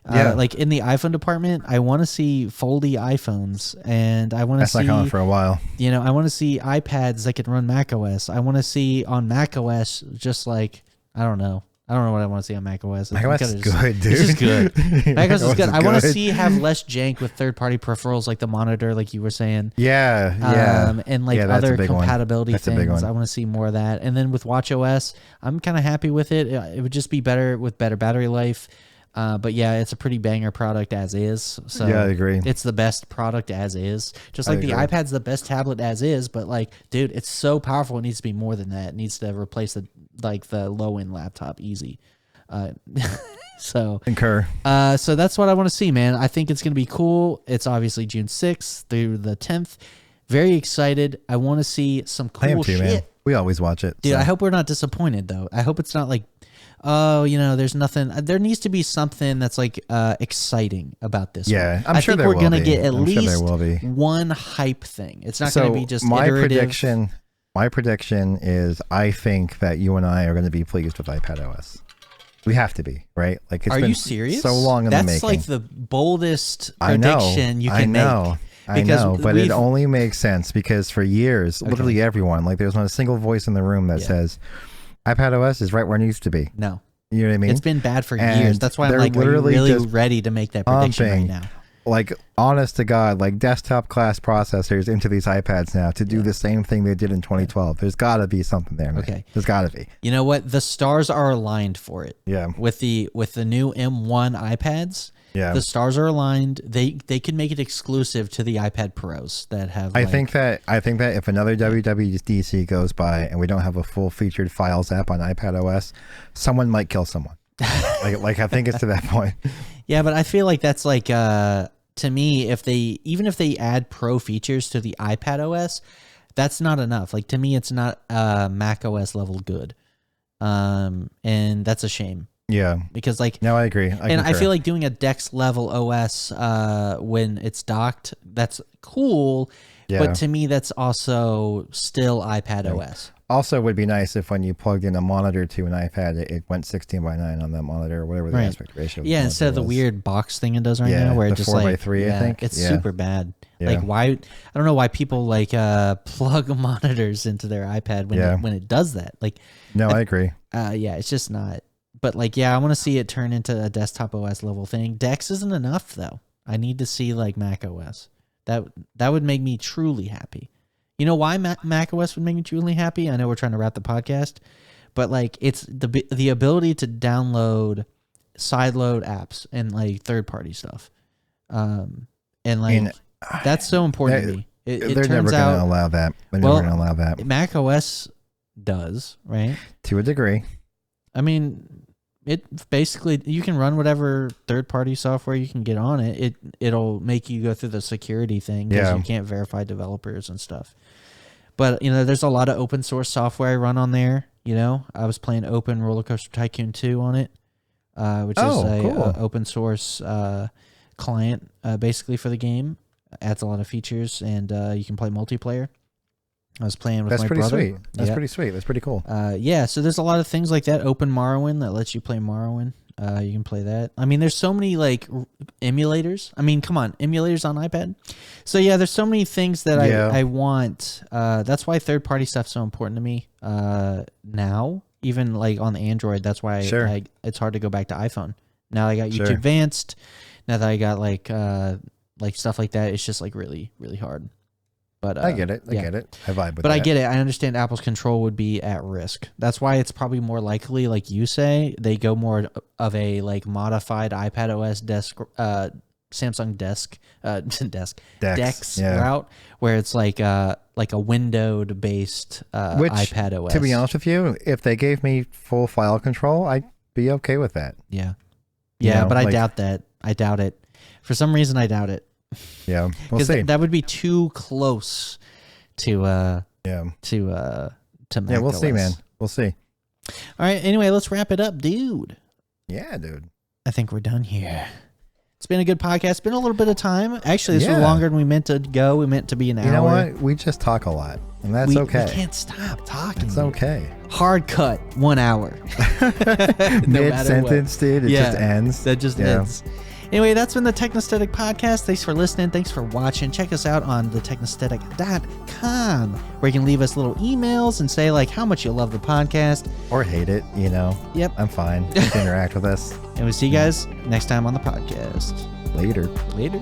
Like in the iPhone department, I want to see foldy iPhones, and I want to see. That's not coming for a while. You know, I want to see iPads that can run macOS. I want to see on macOS just like I don't know what I want to see on macOS. macOS is good, dude. It's just good. macOS is good. I want to see have less jank with third-party peripherals like the monitor, like you were saying. Yeah. And like other compatibility things. I want to see more of that. And then with watchOS, I'm kind of happy with it. It would just be better with better battery life. But yeah, it's a pretty banger product as is. So yeah, I agree. It's the best product as is. Just like the iPad's the best tablet as is, but like, dude, it's so powerful. It needs to be more than that. It needs to replace the low end laptop easy. So concur. So that's what I want to see, man. I think it's gonna be cool. It's obviously June 6th through the 10th. Very excited. I want to see some cool shit. Man. We always watch it, dude. So. I hope we're not disappointed though. I hope it's not like, oh, you know, there's nothing. There needs to be something that's like exciting about this. Yeah, one. I think we're gonna get at least sure one hype thing. It's not gonna be just my iterative. My prediction is I think that you and I are going to be pleased with iPadOS. We have to be, right? Like, it's are been you serious? So long in the making. That's like the boldest prediction you can make. I know, but it only makes sense because for years, literally everyone, like there's not a single voice in the room that says iPadOS is right where it needs to be. No. You know what I mean? It's been bad for years. That's why I'm like, are you really ready to make that prediction right now? Like, honest to God, like desktop class processors into these iPads now to do the same thing they did in 2012. There's got to be something there, man. Okay. There's got to be. You know what? The stars are aligned for it. Yeah. With the new M1 iPads, the stars are aligned. They can make it exclusive to the iPad Pros that have. I think that if another WWDC goes by and we don't have a full featured Files app on iPadOS, someone might kill someone. like I think it's to that point. Yeah, but I feel like that's like to me, if they add pro features to the iPadOS, that's not enough. Like to me, it's not macOS level good, and that's a shame. Yeah, because like no, I agree. I feel like doing a DeX level OS when it's docked, that's cool. But to me, that's also still iPad OS. Also, would be nice if when you plugged in a monitor to an iPad, it went 16:9 on that monitor, or whatever the aspect ratio. Yeah, instead of the weird box thing it does right now, where it just 4:3, I think it's super bad. Like why? I don't know why people like plug monitors into their iPad when it does that. Like, no, I agree. It's just not. But like, I want to see it turn into a desktop OS level thing. Dex isn't enough though. I need to see like Mac OS. That would make me truly happy. You know why Mac OS would make me truly happy? I know we're trying to wrap the podcast, but like it's the ability to download sideload apps and like third party stuff, and like that's so important to me. They're never going to allow that. They're never going to allow that. Mac OS does, right? To a degree. I mean, it basically, you can run whatever third-party software you can get on it. It'll make you go through the security thing because you can't verify developers and stuff. But there's a lot of open source software I run on there. I was playing Open Roller Coaster Tycoon 2 on it, which is a open source client basically for the game. Adds a lot of features, and you can play multiplayer. I was playing with my brother. Sweet. That's pretty sweet. That's pretty cool. So there's a lot of things like that. Open Morrowind that lets you play Morrowind. You can play that. I mean, there's so many like emulators. I mean, come on, emulators on iPad. So yeah, there's so many things that I want. That's why third-party stuff's so important to me now. Even like on the Android, that's why it's hard to go back to iPhone. Now I got YouTube Advanced. Now that I got like stuff like that, it's just like really, really hard. But I get it. I get it. I vibe with that. But I get it. I understand Apple's control would be at risk. That's why it's probably more likely, like you say, they go more of a like modified iPad OS desk, Samsung Dex route, where it's like a windowed based iPad OS. To be honest with you, if they gave me full file control, I'd be okay with that. Yeah. But I doubt that. I doubt it. For some reason, I doubt it. Yeah, we'll see. That would be too close to Mac we'll OS. see, man. We'll see. All right. Anyway, let's wrap it up, dude. Yeah, dude. I think we're done here. It's been a good podcast. It's been a little bit of time. Actually, this was longer than we meant to go. We meant to be an hour. You know what? We just talk a lot, and that's okay. We can't stop talking. It's okay. Hard cut, 1 hour. Mid-sentence, dude. It just ends. That just ends. Anyway, that's been the Technosthetic Podcast. Thanks for listening. Thanks for watching. Check us out on thetechnosthetic.com, where you can leave us little emails and say like how much you love the podcast. Or hate it, Yep. I'm fine. You can interact with us. And we'll see you guys next time on the podcast. Later. Later.